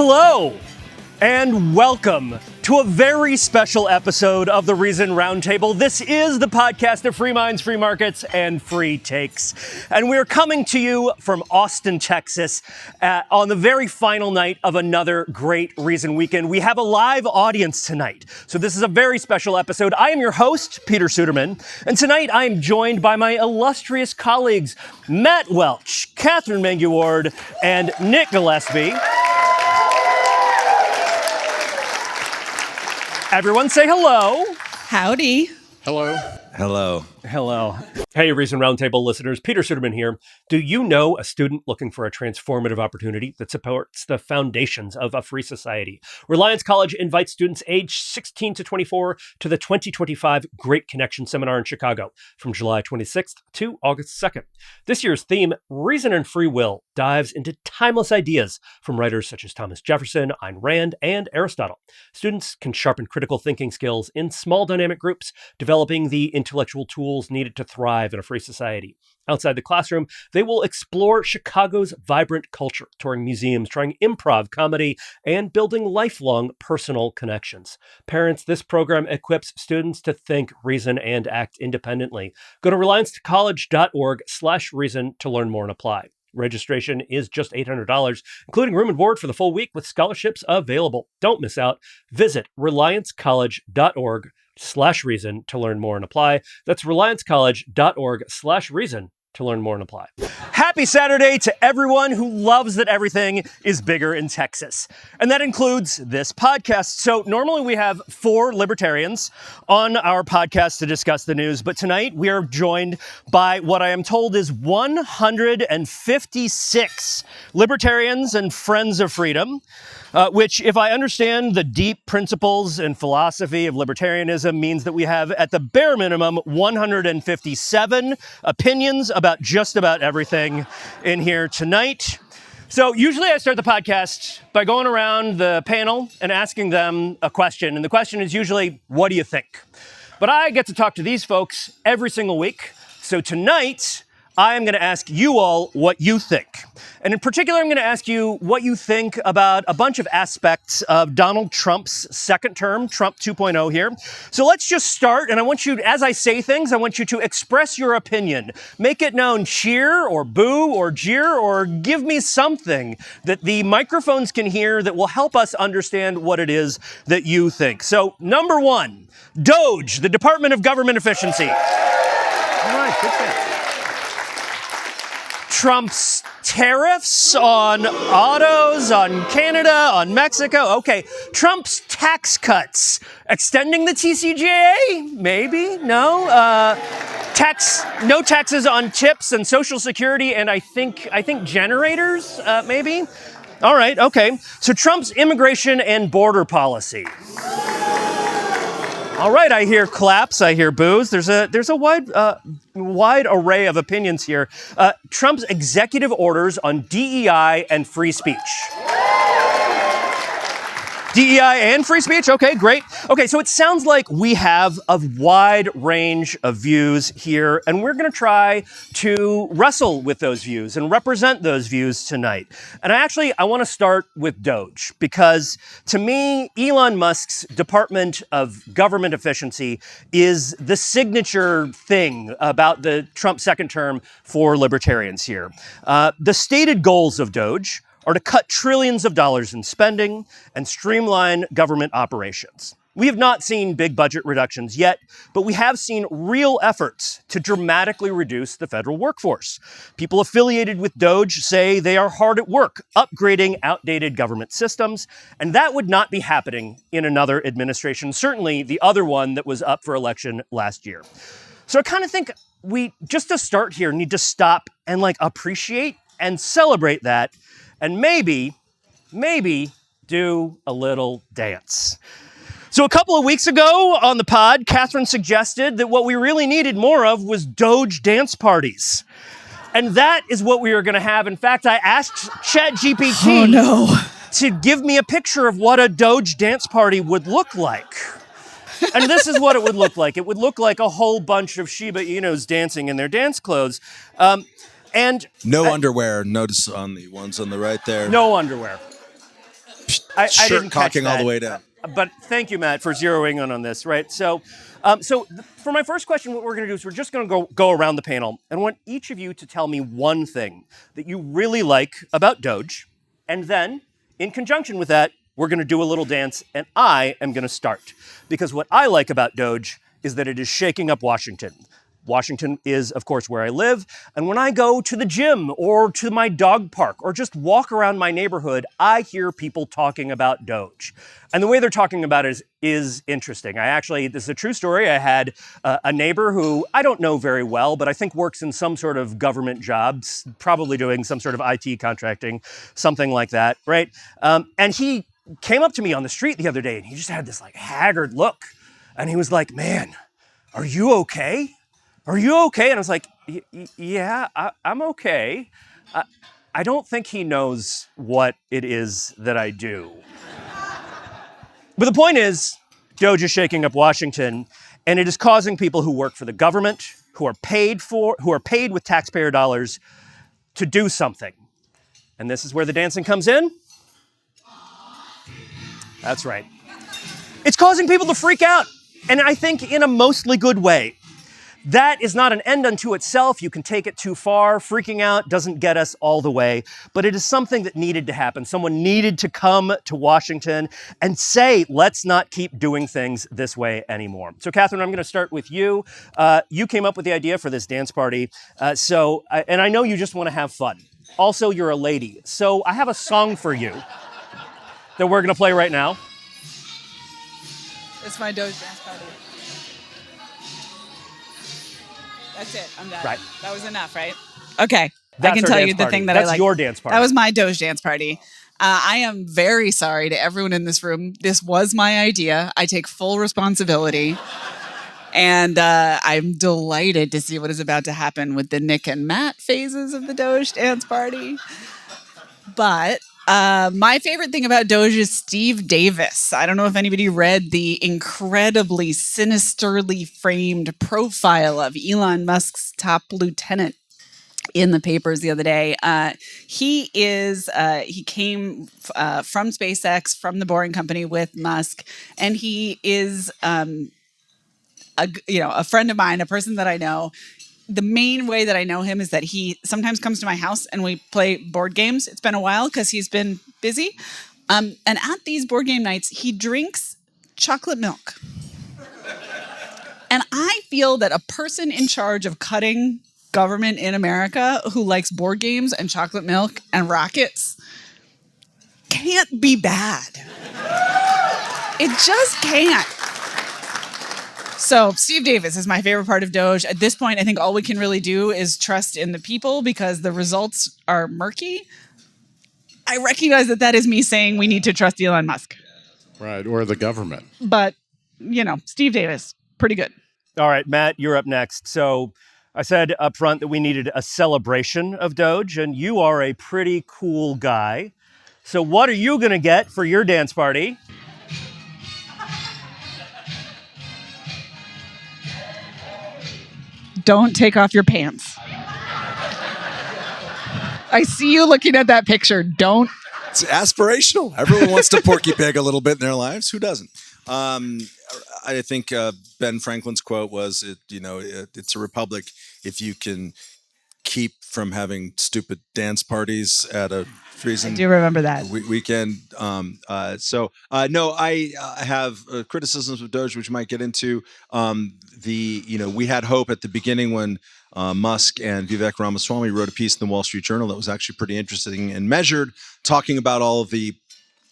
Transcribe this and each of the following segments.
Hello, and welcome to a very special episode of the Reason Roundtable. This is the podcast of free minds, free markets, and free takes. And we're coming to you from Austin, Texas, on the very final night of another great Reason weekend. We have a live audience tonight, so this is a very special episode. I am your host, Peter Suderman, and tonight I am joined by my illustrious colleagues, Matt Welch, Katherine Mangu-Ward, and Nick Gillespie. Everyone say hello. Howdy. Hello. Hello. Hello. Hey, Reason Roundtable listeners, Peter Suderman here. Do you know a student looking for a transformative opportunity that supports the foundations of a free society? Reliance College invites students aged 16 to 24 to the 2025 Great Connection Seminar in Chicago from July 26th to August 2nd. This year's theme, Reason and Free Will, dives into timeless ideas from writers such as Thomas Jefferson, Ayn Rand, and Aristotle. Students can sharpen critical thinking skills in small dynamic groups, developing the intellectual tools needed to thrive in a free society. Outside the classroom, they will explore Chicago's vibrant culture, touring museums, trying improv comedy, and building lifelong personal connections. Parents, this program equips students to think, reason, and act independently. Go to reliancecollege.org/reason to learn more and apply. Registration is just $800, including room and board for the full week with scholarships available. Don't miss out. Visit reliancecollege.org/reason to learn more and apply. That's reliancecollege.org/reason to learn more and apply. Happy Saturday to everyone who loves that everything is bigger in Texas. And that includes this podcast. So normally we have 4 libertarians on our podcast to discuss the news, but tonight we are joined by what I am told is 156 libertarians and friends of freedom, which, if I understand the deep principles and philosophy of libertarianism, means that we have, at the bare minimum, 157 opinions about just about everything in here tonight. So usually I start the podcast by going around the panel and asking them a question. And the question is usually, what do you think? But I get to talk to these folks every single week. So tonight, I am going to ask you all what you think. And in particular, I'm going to ask you what you think about a bunch of aspects of Donald Trump's second term, Trump 2.0 here. So let's just start. And I want you, as I say things, I want you to express your opinion. Make it known, cheer or boo or jeer or give me something that the microphones can hear that will help us understand what it is that you think. So number 1, DOGE, the Department of Government Efficiency. All right, good thing. Trump's tariffs on autos, on Canada, on Mexico. Okay, Trump's tax cuts. Extending the TCJA? Maybe? No? No taxes on tips and Social Security and I think generators? Maybe? All right, okay. So Trump's immigration and border policy. All right, I hear claps, I hear boos. There's a wide array of opinions here. Trump's executive orders on DEI and free speech. DEI and free speech? Okay, great. Okay, so it sounds like we have a wide range of views here, and we're going to try to wrestle with those views and represent those views tonight. And I want to start with DOGE, because to me, Elon Musk's Department of Government Efficiency is the signature thing about the Trump second term for libertarians here. The stated goals of DOGE are to cut trillions of dollars in spending and streamline government operations. We have not seen big budget reductions yet, but we have seen real efforts to dramatically reduce the federal workforce. People affiliated with DOGE say they are hard at work upgrading outdated government systems, and that would not be happening in another administration, certainly the other one that was up for election last year. So I kind of think we, just to start here, need to stop and appreciate and celebrate that, and maybe do a little dance. So a couple of weeks ago on the pod, Katherine suggested that what we really needed more of was DOGE dance parties. And that is what we are going to have. In fact, I asked ChatGPT to give me a picture of what a DOGE dance party would look like. And this is what it would look like. It would look like a whole bunch of Shiba Inus dancing in their dance clothes. No underwear. Notice on the ones on the right there. No underwear. I shirt didn't catch cocking all that. the way down. But thank you, Matt, for zeroing in on this, right? So, for my first question, what we're going to do is we're just going to go around the panel, and I want each of you to tell me one thing that you really like about DOGE, and then, in conjunction with that, we're going to do a little dance, and I am going to start. Because what I like about DOGE is that it is shaking up Washington. Washington is, of course, where I live, and when I go to the gym or to my dog park or just walk around my neighborhood, I hear people talking about DOGE. And the way they're talking about it is interesting. This is a true story. I had a neighbor who I don't know very well, but I think works in some sort of government jobs, probably doing some sort of IT contracting, something like that, right? And he came up to me on the street the other day, and he just had this like haggard look. And he was like, "Man, are you okay? Are you okay?" And I was like, "Yeah, I'm okay." I don't think he knows what it is that I do. But the point is, DOGE is shaking up Washington, and it is causing people who work for the government, who are paid with taxpayer dollars, to do something. And this is where the dancing comes in. That's right. It's causing people to freak out, and I think in a mostly good way. That is not an end unto itself. You can take it too far. Freaking out doesn't get us all the way, but it is something that needed to happen. Someone needed to come to Washington and say, let's not keep doing things this way anymore. So, Katherine, I'm going to start with you. You came up with the idea for this dance party. And I know you just want to have fun. Also, you're a lady. So I have a song for you that we're going to play right now. It's my DOGE dance party. That's it. I'm done. Right. That was enough, right? Okay. That's I can our tell dance you the party. thing that That's I like. your dance party. That was my DOGE dance party. I am very sorry to everyone in this room. This was my idea. I take full responsibility. And I'm delighted to see what is about to happen with the Nick and Matt phases of the DOGE dance party. But my favorite thing about DOGE is Steve Davis. I don't know if anybody read the incredibly sinisterly framed profile of Elon Musk's top lieutenant in the papers the other day. He came from SpaceX, from the Boring Company with Musk, and he is a friend of mine, a person that I know. The main way that I know him is that he sometimes comes to my house and we play board games. It's been a while because he's been busy. And at these board game nights, he drinks chocolate milk. And I feel that a person in charge of cutting government in America who likes board games and chocolate milk and rockets can't be bad. It just can't. So Steve Davis is my favorite part of DOGE. At this point, I think all we can really do is trust in the people because the results are murky. I recognize that is me saying we need to trust Elon Musk. Right, or the government. But, Steve Davis, pretty good. All right, Matt, you're up next. So I said up front that we needed a celebration of DOGE, and you are a pretty cool guy. So what are you going to get for your dance party? Don't take off your pants. I see you looking at that picture. Don't. It's aspirational. Everyone wants to porky pig a little bit in their lives. Who doesn't? I think Ben Franklin's quote was, it's a republic if you can keep from having stupid dance parties at a Reason. I do remember that weekend. I have criticisms of DOGE, which we might get into. We had hope at the beginning when Musk and Vivek Ramaswamy wrote a piece in the Wall Street Journal that was actually pretty interesting and measured, talking about all of the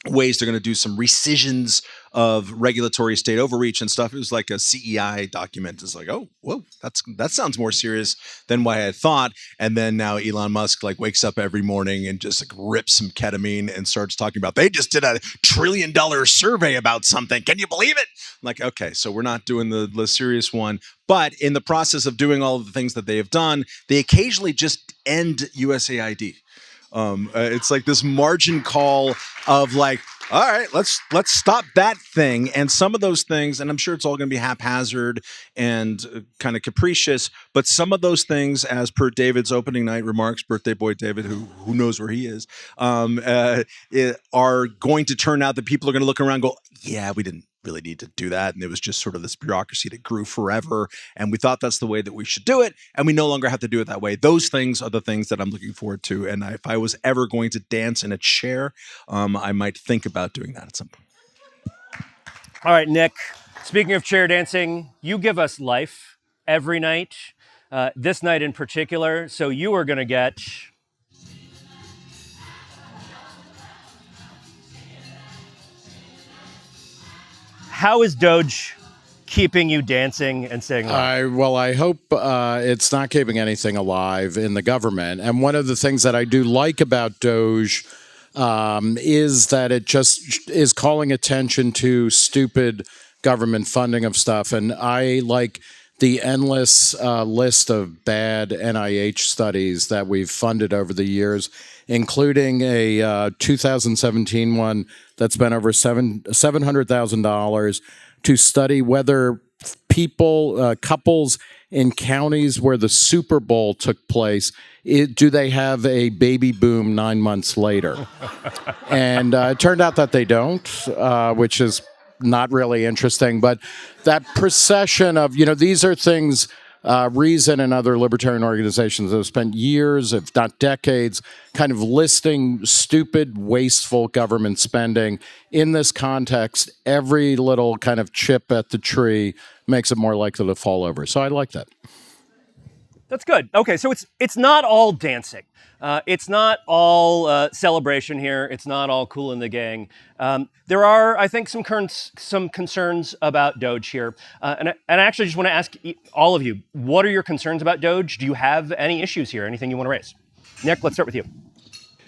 ways they're going to do some rescissions of regulatory state overreach and stuff. It was like a CEI document. It's like, oh, whoa, that sounds more serious than what I had thought. And then now Elon Musk wakes up every morning and just rips some ketamine and starts talking about, they just did $1 trillion survey about something. Can you believe it? I'm like, okay, so we're not doing the serious one. But in the process of doing all of the things that they have done, they occasionally just end USAID. It's like this margin call of All right, let's stop that thing. And some of those things, and I'm sure it's all going to be haphazard and kind of capricious, but some of those things, as per David's opening night remarks, birthday boy David, who knows where he is, are going to turn out that people are going to look around and go, yeah, we didn't really need to do that. And it was just sort of this bureaucracy that grew forever. And we thought that's the way that we should do it. And we no longer have to do it that way. Those things are the things that I'm looking forward to. And if I was ever going to dance in a chair, I might think about doing that at some point. All right, Nick, speaking of chair dancing, you give us life every night, this night in particular. So you are going to get... How is DOGE keeping you dancing and staying alive? I hope it's not keeping anything alive in the government. And one of the things that I do like about DOGE is that it just is calling attention to stupid government funding of stuff. And I like the endless list of bad NIH studies that we've funded over the years, including a 2017 one that spent over $700,000 to study whether couples in counties where the Super Bowl took place, do they have a baby boom 9 months later? And it turned out that they don't, which is not really interesting. But that procession of, these are things Reason and other libertarian organizations have spent years, if not decades, kind of listing stupid, wasteful government spending. In this context, every little kind of chip at the tree makes it more likely to fall over. So I like that. That's good. Okay, so it's not all dancing. It's not all celebration here. It's not all cool in the gang. There are, I think, some concerns about DOGE here. And I actually just want to ask all of you, what are your concerns about DOGE? Do you have any issues here? Anything you want to raise? Nick, let's start with you.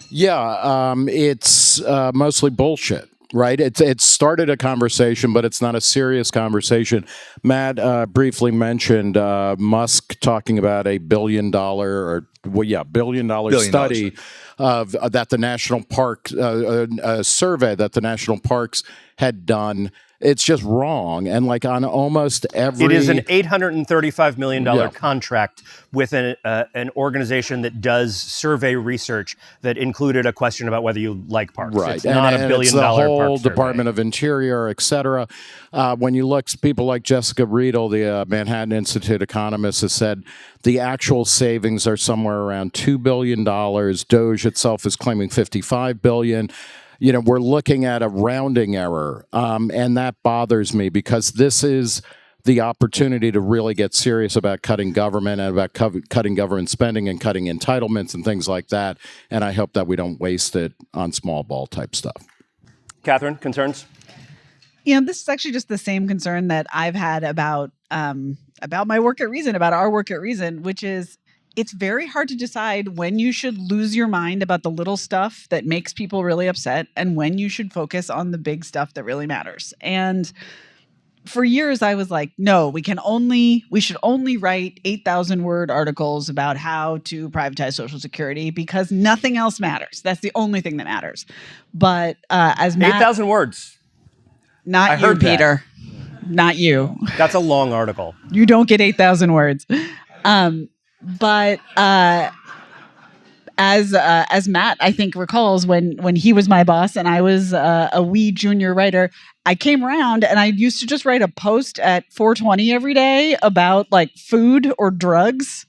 Yeah, it's mostly bullshit. Right. It started a conversation, but it's not a serious conversation. Matt briefly mentioned Musk talking about a billion dollar study of that the national park a survey that the national parks had done. It's just wrong. And like on almost every... It is an $835 million contract with an organization that does survey research that included a question about whether you like parks. Right. It's not a billion dollar the whole park Department of Interior, et cetera. When you look, people like Jessica Riedel, the Manhattan Institute economist, has said the actual savings are somewhere around $2 billion. DOGE itself is claiming $55 billion. We're looking at a rounding error, and that bothers me because this is the opportunity to really get serious about cutting government and about cutting government spending and cutting entitlements and things like that. And I hope that we don't waste it on small ball type stuff. Katherine, concerns? This is actually just the same concern that I've had about my work at Reason, about our work at Reason, which is it's very hard to decide when you should lose your mind about the little stuff that makes people really upset and when you should focus on the big stuff that really matters. And for years, I was like, no, we should only write 8,000 word articles about how to privatize Social Security because nothing else matters. That's the only thing that matters. But as Matt... 8,000 words. Not you, Peter. Not you. That's a long article. You don't get 8,000 words. But as Matt, I think, recalls, when he was my boss and I was a wee junior writer, I came around and I used to just write a post at 4:20 every day about like food or drugs.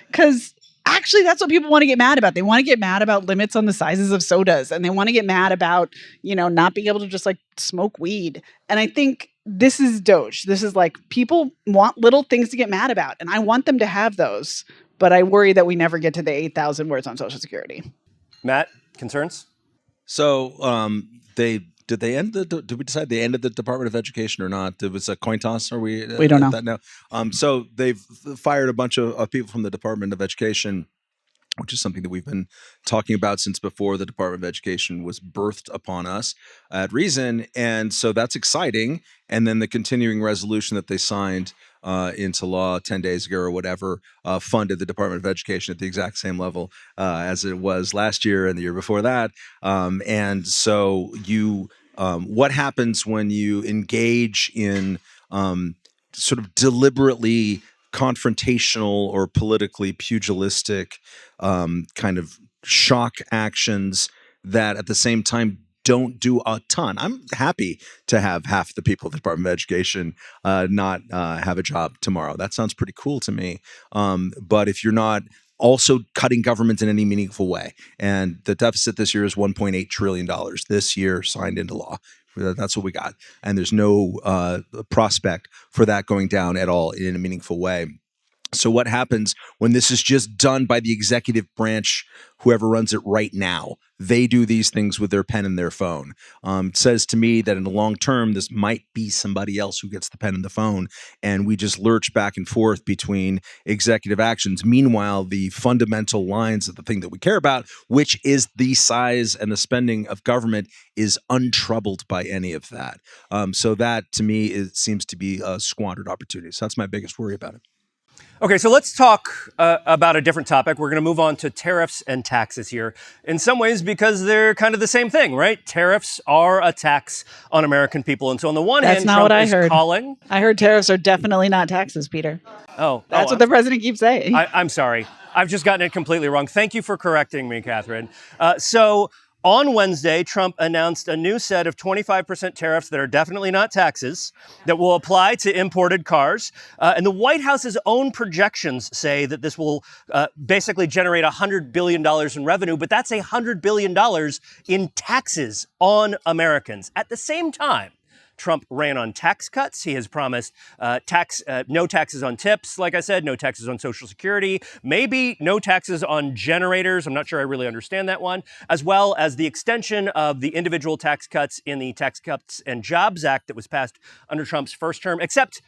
Because actually, that's what people want to get mad about. They want to get mad about limits on the sizes of sodas, and they want to get mad about, not being able to just like smoke weed. And I think this is DOGE. This is like people want little things to get mad about, and I want them to have those. But I worry that we never get to the 8,000 words on Social Security. Matt, concerns? So did we decide they ended the Department of Education or not? It was a coin toss. Are we don't know. That now? So they've fired a bunch of people from the Department of Education, which is something that we've been talking about since before the Department of Education was birthed upon us at Reason. And so that's exciting. And then the continuing resolution that they signed into law 10 days ago or whatever funded the Department of Education at the exact same level as it was last year and the year before that. And so you What happens when you engage in sort of deliberately confrontational or politically pugilistic kind of shock actions that at the same time don't do a ton? I'm happy to have half the people at the Department of Education not have a job tomorrow. That sounds pretty cool to me. But if you're not also cutting government in any meaningful way, and the deficit this year is $1.8 trillion this year signed into law. That's what we got. And there's no prospect for that going down at all in a meaningful way. So what happens when this is just done by the executive branch, whoever runs it right now? They do these things with their pen and their phone. It says to me that in the long term, this might be somebody else who gets the pen and the phone, and we just lurch back and forth between executive actions. Meanwhile, the fundamental lines of the thing that we care about, which is the size and the spending of government, is untroubled by any of that. So that, to me, seems to be a squandered opportunity. So that's my biggest worry about it. Okay, so let's talk about a different topic. We're going to move on to tariffs and taxes here. In some ways, because they're kind of the same thing, right? Tariffs are a tax on American people. And so on the one hand, not Trump what I is heard. calling... I heard tariffs are definitely not taxes, Peter. That's what the president keeps saying. I'm sorry. I've just gotten it completely wrong. Thank you for correcting me, Katherine. So on Wednesday, Trump announced a new set of 25% tariffs that are definitely not taxes that will apply to imported cars. And the White House's own projections say that this will basically generate $100 billion in revenue, but that's $100 billion in taxes on Americans. At the same time, Trump ran on tax cuts. He has promised no taxes on tips, like I said, no taxes on Social Security, maybe no taxes on generators. I'm not sure I really understand that one, as well as the extension of the individual tax cuts in the Tax Cuts and Jobs Act that was passed under Trump's first term, except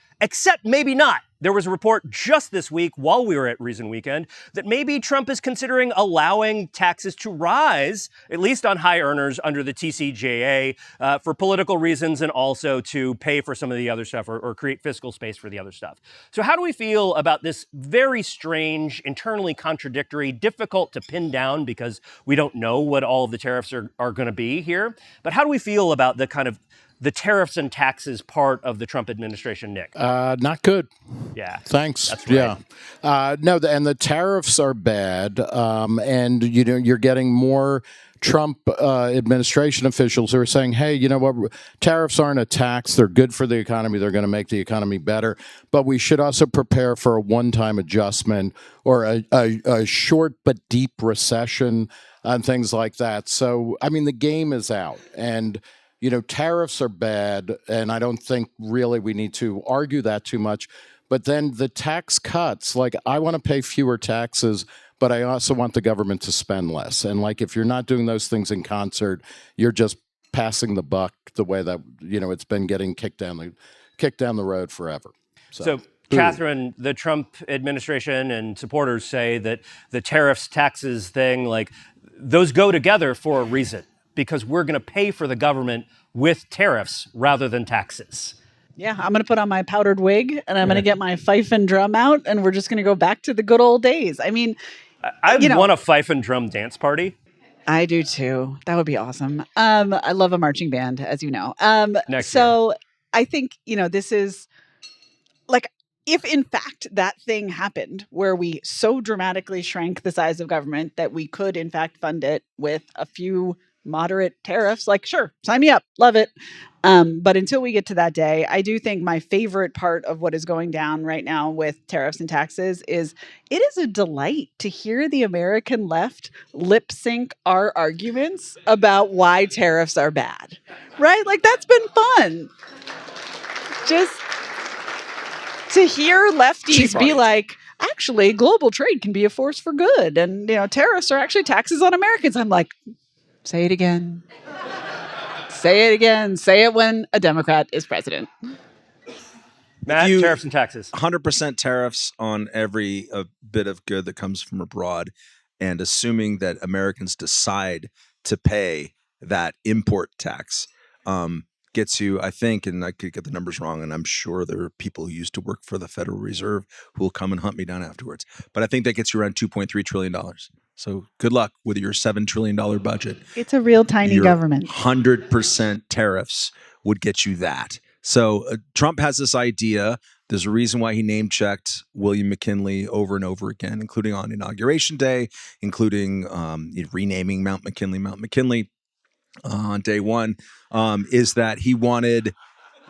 maybe not. There was a report just this week while we were at Reason Weekend that maybe Trump is considering allowing taxes to rise, at least on high earners under the TCJA, for political reasons and also to pay for some of the other stuff or create fiscal space for the other stuff. So how do we feel about this very strange, internally contradictory, difficult to pin down because we don't know what all of the tariffs are going to be here? But how do we feel about the kind of the tariffs and taxes part of the Trump administration, Nick? Not good. Yeah. Thanks. That's right. Yeah. No, and the tariffs are bad. And you're getting more Trump administration officials who are saying, hey, you know what? Tariffs aren't a tax. They're good for the economy. They're going to make the economy better. But we should also prepare for a one-time adjustment or a short but deep recession and things like that. So, I mean, the game is out. And tariffs are bad, and I don't think really we need to argue that too much. But then the tax cuts, like I want to pay fewer taxes, but I also want the government to spend less. And like if you're not doing those things in concert, you're just passing the buck the way that it's been getting kicked down the road forever. So Katherine, the Trump administration and supporters say that the tariffs, taxes thing, like those go together for a reason. Because we're going to pay for the government with tariffs rather than taxes. Yeah, I'm going to put on my powdered wig and I'm going to get my fife and drum out and we're just going to go back to the good old days. I mean, I want a fife and drum dance party. I do too. That would be awesome. I love a marching band, as you know. Next year. I think, this is like, if in fact that thing happened where we so dramatically shrank the size of government that we could in fact fund it with a few moderate tariffs, like, sure, sign me up, love it. But until we get to that day, I do think my favorite part of what is going down right now with tariffs and taxes is it is a delight to hear the American left lip sync our arguments about why tariffs are bad, right? Like that's been fun. Just to hear lefties be like, actually, global trade can be a force for good. And, tariffs are actually taxes on Americans. I'm like, say it again. Say it again. Say it when a Democrat is president. Matt, tariffs and taxes. 100% tariffs on every bit of good that comes from abroad, and assuming that Americans decide to pay that import tax gets you, I think, and I could get the numbers wrong, and I'm sure there are people who used to work for the Federal Reserve who will come and hunt me down afterwards. But I think that gets you around $2.3 trillion. So good luck with your $7 trillion budget. It's a real tiny Your government. 100% tariffs would get you that. So Trump has this idea. There's a reason why he name checked William McKinley over and over again, including on Inauguration Day, including renaming Mount McKinley on day one, is that he wanted,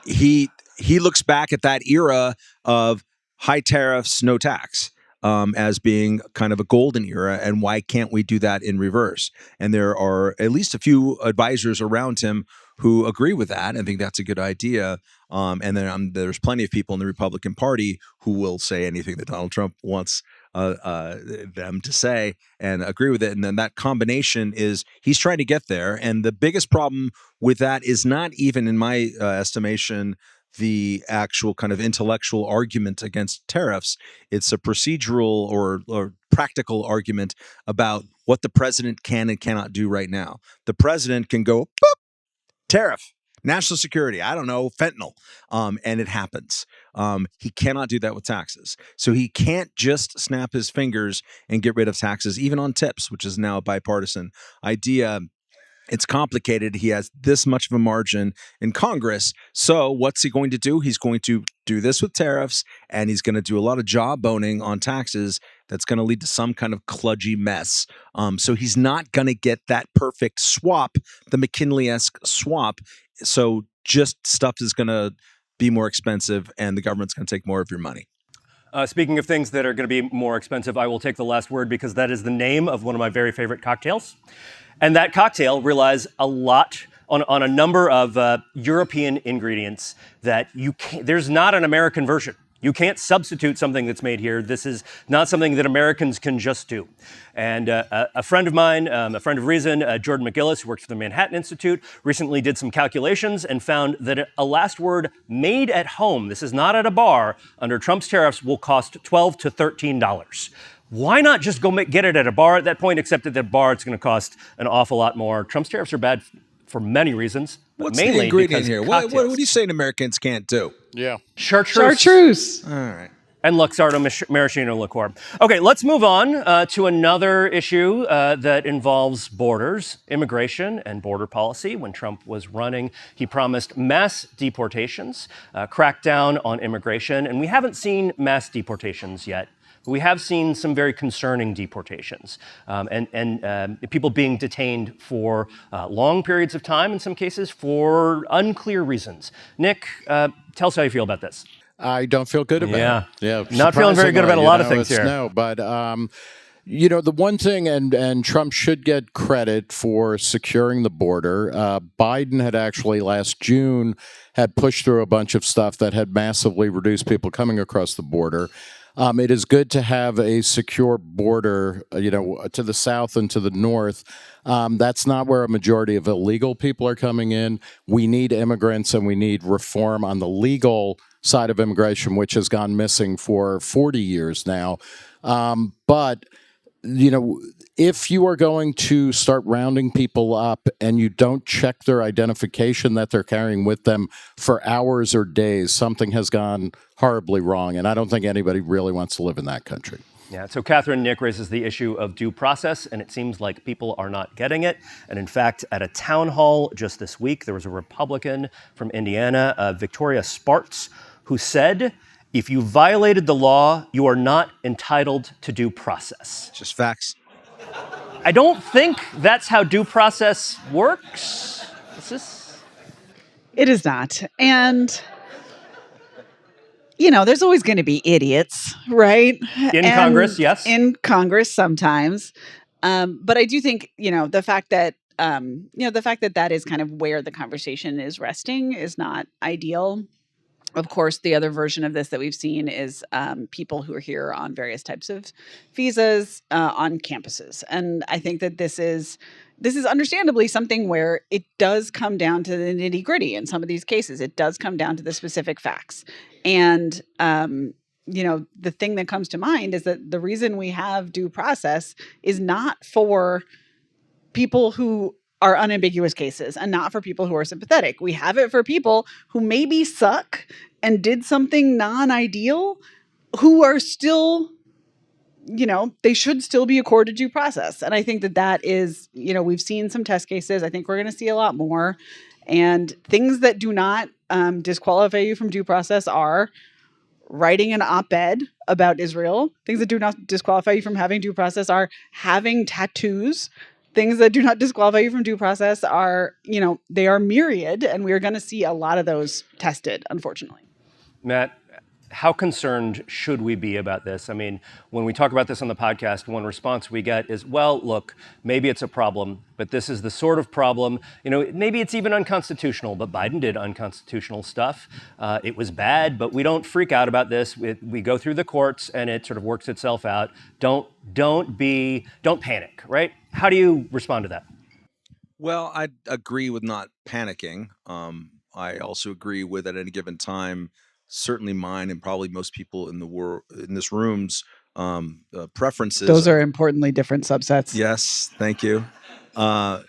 he looks back at that era of high tariffs, no tax, as being kind of a golden era. And why can't we do that in reverse? And there are at least a few advisors around him who agree with that and think that's a good idea. And then there's plenty of people in the Republican Party who will say anything that Donald Trump wants them to say and agree with it. And then that combination is he's trying to get there. And the biggest problem with that is not even, in my estimation, the actual kind of intellectual argument against tariffs. It's a procedural or practical argument about what the president can and cannot do right now. The president can go, boop, tariff, national security, I don't know, fentanyl, and it happens. He cannot do that with taxes. So he can't just snap his fingers and get rid of taxes, even on tips, which is now a bipartisan idea. It's complicated. He has this much of a margin in Congress. So what's he going to do? He's going to do this with tariffs, and he's going to do a lot of jawboning on taxes that's going to lead to some kind of kludgy mess. So he's not going to get that perfect swap, the McKinley-esque swap. So just stuff is going to be more expensive, and the government's going to take more of your money. Speaking of things that are going to be more expensive, I will take the last word because that is the name of one of my very favorite cocktails. And that cocktail relies a lot on a number of European ingredients that there's not an American version. You can't substitute something that's made here. This is not something that Americans can just do. And a friend of mine, a friend of Reason, Jordan McGillis, who works for the Manhattan Institute, recently did some calculations and found that a last word made at home, this is not at a bar, under Trump's tariffs will cost $12 to $13. Why not just go get it at a bar at that point, except at the bar it's going to cost an awful lot more. Trump's tariffs are bad for many reasons, but What's mainly the ingredient because here? What are you saying Americans can't do? Yeah. Chartreuse. All right. And Luxardo maraschino liqueur. Okay, let's move on to another issue that involves borders, immigration, and border policy. When Trump was running, he promised mass deportations, crack down on immigration, and we haven't seen mass deportations yet. We have seen some very concerning deportations and people being detained for long periods of time, in some cases for unclear reasons. Nick, tell us how you feel about this. I don't feel good about it. Yeah. Not feeling very good about a lot of things here. No, but the one thing, and Trump should get credit for securing the border. Biden had actually last June had pushed through a bunch of stuff that had massively reduced people coming across the border. It is good to have a secure border, to the south and to the north. That's not where a majority of illegal people are coming in. We need immigrants and we need reform on the legal side of immigration, which has gone missing for 40 years now. But if you are going to start rounding people up and you don't check their identification that they're carrying with them for hours or days, something has gone horribly wrong. And I don't think anybody really wants to live in that country. Yeah, so Katherine, Nick raises the issue of due process, and it seems like people are not getting it. And in fact, at a town hall just this week, there was a Republican from Indiana, Victoria Spartz, who said, if you violated the law, you are not entitled to due process. Just facts. I don't think that's how due process works. It is not. And, there's always going to be idiots, right? In Congress, yes. In Congress sometimes. But I do think, the fact that that is kind of where the conversation is resting is not ideal. Of course, the other version of this that we've seen is people who are here on various types of visas on campuses. And I think that this is understandably something where it does come down to the nitty-gritty in some of these cases. It does come down to the specific facts. And, the thing that comes to mind is that the reason we have due process is not for people who are unambiguous cases and not for people who are sympathetic. We have it for people who maybe suck and did something non-ideal, who are still they should still be accorded due process. And I think that is, we've seen some test cases. I think we're going to see a lot more. And things that do not disqualify you from due process are writing an op-ed about Israel. Things that do not disqualify you from having due process are having tattoos. Things that do not disqualify you from due process are, they are myriad, and we're going to see a lot of those tested, unfortunately. Matt, how concerned should we be about this? I mean, when we talk about this on the podcast, one response we get is, well, look, maybe it's a problem, but this is the sort of problem, maybe it's even unconstitutional, but Biden did unconstitutional stuff. It was bad, but we don't freak out about this. We go through the courts and it sort of works itself out. Don't panic, right? How do you respond to that? Well, I agree with not panicking. I also agree with at any given time, certainly mine and probably most people in the world in this room's preferences. Those are importantly different subsets. Yes, thank you. Are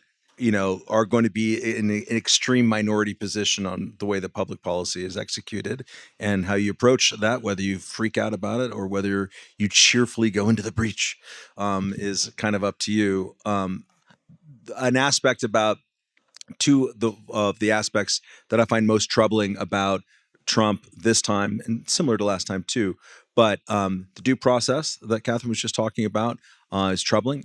going to be in an extreme minority position on the way the public policy is executed and how you approach that, whether you freak out about it or whether you cheerfully go into the breach, is kind of up to you. An aspect about two of the aspects that I find most troubling about Trump this time, and similar to last time too, but the due process that Katherine was just talking about is troubling.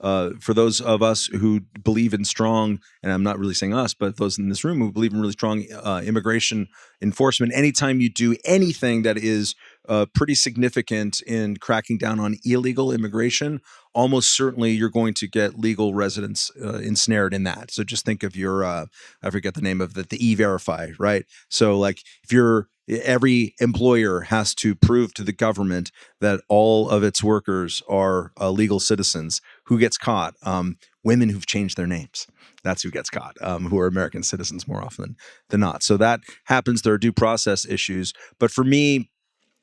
For those of us who believe in strong, and I'm not really saying us, but those in this room who believe in really strong immigration enforcement, anytime you do anything that is pretty significant in cracking down on illegal immigration, almost certainly you're going to get legal residents ensnared in that. So just think of your, I forget the name of it, the E-Verify, right? So like every employer has to prove to the government that all of its workers are legal citizens. Who gets caught? Women who've changed their names. That's who gets caught, who are American citizens more often than not. So that happens. There are due process issues. But for me,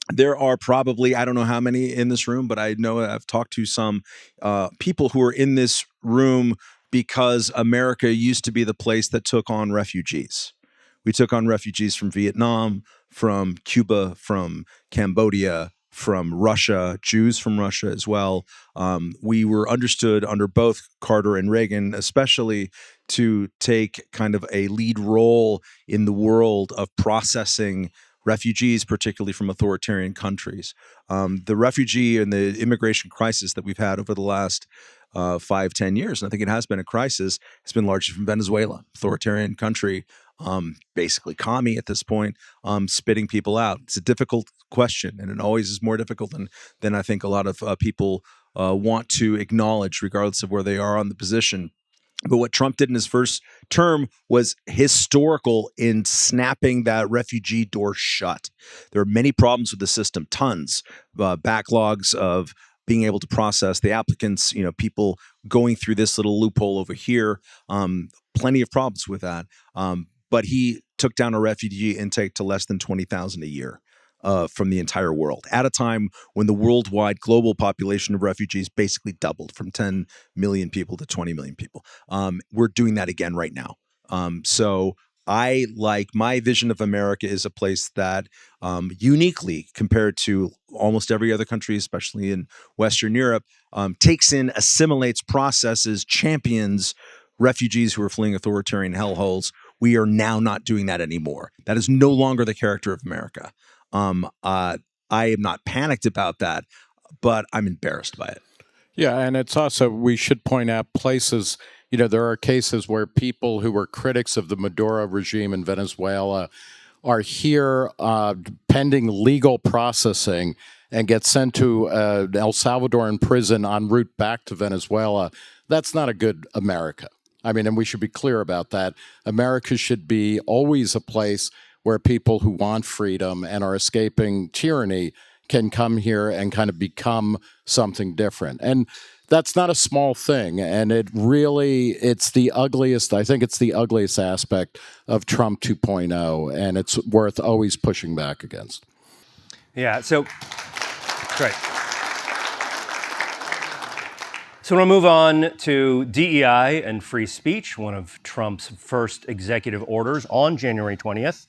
there are probably, I don't know how many in this room, but I know I've talked to some people who are in this room because America used to be the place that took on refugees. We took on refugees from Vietnam, from Cuba, from Cambodia, from Russia, Jews from Russia as well. We were understood under both Carter and Reagan, especially to take kind of a lead role in the world of processing refugees, particularly from authoritarian countries. The refugee and the immigration crisis that we've had over the last 5-10 years, and I think it has been a crisis, has been largely from Venezuela, authoritarian country, basically commie at this point, spitting people out. It's a difficult question, and it always is more difficult than I think a lot of people want to acknowledge, regardless of where they are on the position. But what Trump did in his first term was historical in snapping that refugee door shut. There are many problems with the system, tons, backlogs of being able to process the applicants, people going through this little loophole over here, plenty of problems with that. But he took down a refugee intake to less than 20,000 a year. From the entire world at a time when the worldwide global population of refugees basically doubled from 10 million people to 20 million people. We're doing that again right now. So my vision of America is a place that uniquely compared to almost every other country, especially in Western Europe, takes in, assimilates, processes, champions refugees who are fleeing authoritarian hellholes. We are now not doing that anymore. That is no longer the character of America. I am not panicked about that, but I'm embarrassed by it. Yeah, and it's also, we should point out places, there are cases where people who were critics of the Maduro regime in Venezuela are here pending legal processing and get sent to El Salvadoran prison en route back to Venezuela. That's not a good America. I mean, and we should be clear about that. America should be always a place where people who want freedom and are escaping tyranny can come here and kind of become something different. And that's not a small thing. And it's the ugliest, I think it's the ugliest aspect of Trump 2.0. And it's worth always pushing back against. Yeah, so, great. So I'm going to move on to DEI and free speech. One of Trump's first executive orders on January 20th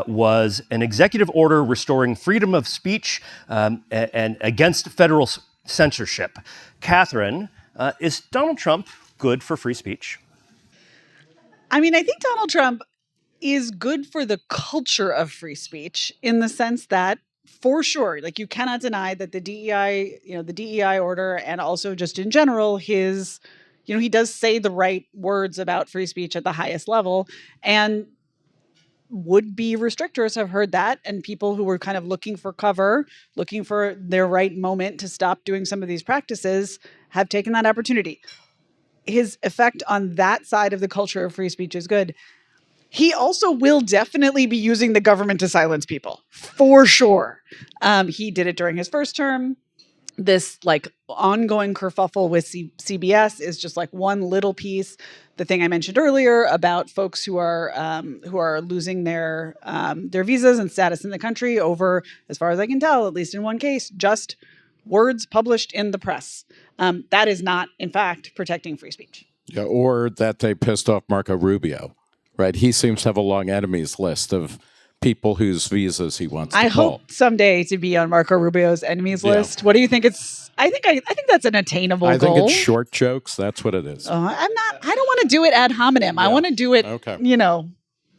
was an executive order restoring freedom of speech and against federal censorship. Katherine, is Donald Trump good for free speech? I mean, I think Donald Trump is good for the culture of free speech in the sense that, for sure, like you cannot deny that the DEI order, and also just in general, his, he does say the right words about free speech at the highest level, and would-be restrictors have heard that, and people who were kind of looking for cover, looking for their right moment to stop doing some of these practices, have taken that opportunity. His effect on that side of the culture of free speech is good. He also will definitely be using the government to silence people, for sure. He did it during his first term. This like ongoing kerfuffle with CBS is just like one little piece. The thing I mentioned earlier about folks who are losing their visas and status in the country over, as far as I can tell, at least in one case, just words published in the press. That is not, in fact, protecting free speech. Yeah, or that they pissed off Marco Rubio, right? He seems to have a long enemies list of people whose visas he wants to I pull. hope someday to be on Marco Rubio's enemies list. What do you think? I think that's an attainable goal. I think it's short jokes. That's what it is. I don't want to do it ad hominem. I want to do it,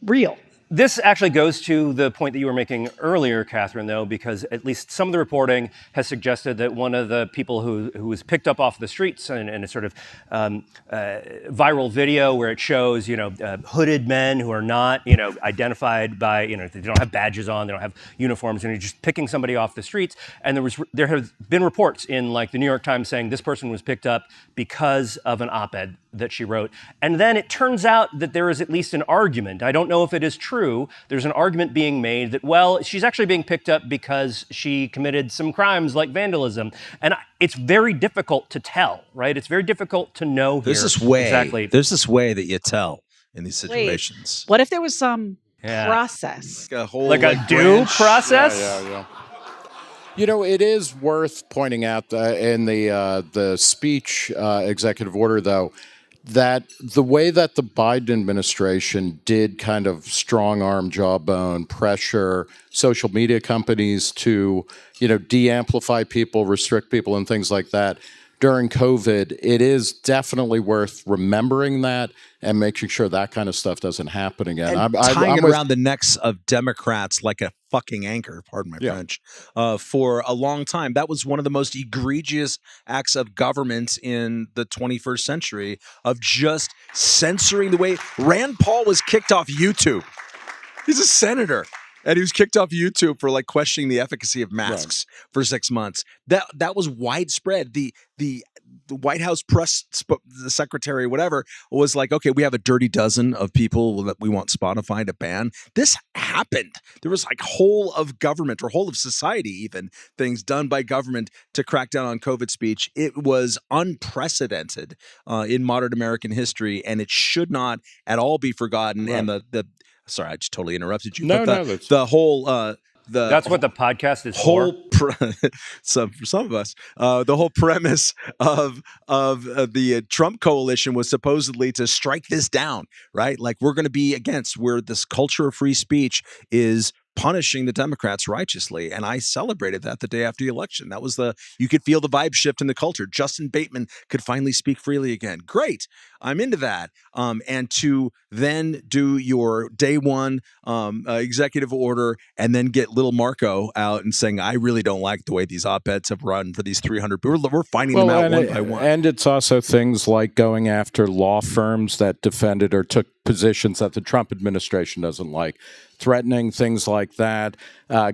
real. This actually goes to the point that you were making earlier, Katherine, though, because at least some of the reporting has suggested that one of the people who was picked up off the streets in a sort of viral video where it shows, hooded men who are not, identified by, they don't have badges on, they don't have uniforms, and you're just picking somebody off the streets. And there have been reports in like the New York Times saying this person was picked up because of an op-ed that she wrote. And then it turns out that there is at least an argument. I don't know if it is true. There's an argument being made that, well, she's actually being picked up because she committed some crimes like vandalism. And it's very difficult to tell, right? It's very difficult to know There's here this way. exactly. There's this way that you tell in these situations. What if there was some process? Like a whole Like a due process? Yeah. It is worth pointing out in the speech executive order, though, that the way that the Biden administration did kind of strong arm, jawbone, pressure social media companies to, de-amplify people, restrict people, and things like that during COVID, it is definitely worth remembering that and making sure that kind of stuff doesn't happen again. And tying it around the necks of Democrats like a fucking anchor, pardon my French, for a long time. That was one of the most egregious acts of government in the 21st century, of just censoring the way Rand Paul was kicked off YouTube. He's a senator. And he was kicked off YouTube for like questioning the efficacy of masks for 6 months. That was widespread. The White House press secretary, whatever, was like, okay, we have a dirty dozen of people that we want Spotify to ban. This happened. There was like whole of government or whole of society, even things done by government to crack down on COVID speech. It was unprecedented in modern American history, and it should not at all be forgotten. Right. And sorry, I just totally interrupted you. The whole that's what the podcast is for. So for some of us, the whole premise of the Trump coalition was supposedly to strike this down, right? Like we're going to be against where this culture of free speech is punishing the Democrats righteously. And I celebrated that the day after the election. That was you could feel the vibe shift in the culture. Justin Bateman could finally speak freely again. Great. I'm into that. And to then do your day one executive order and then get little Marco out and saying, I really don't like the way these op-eds have run for these 300 people. We're finding them out one by one. And it's also things like going after law firms that defended or took positions that the Trump administration doesn't like, threatening things like that,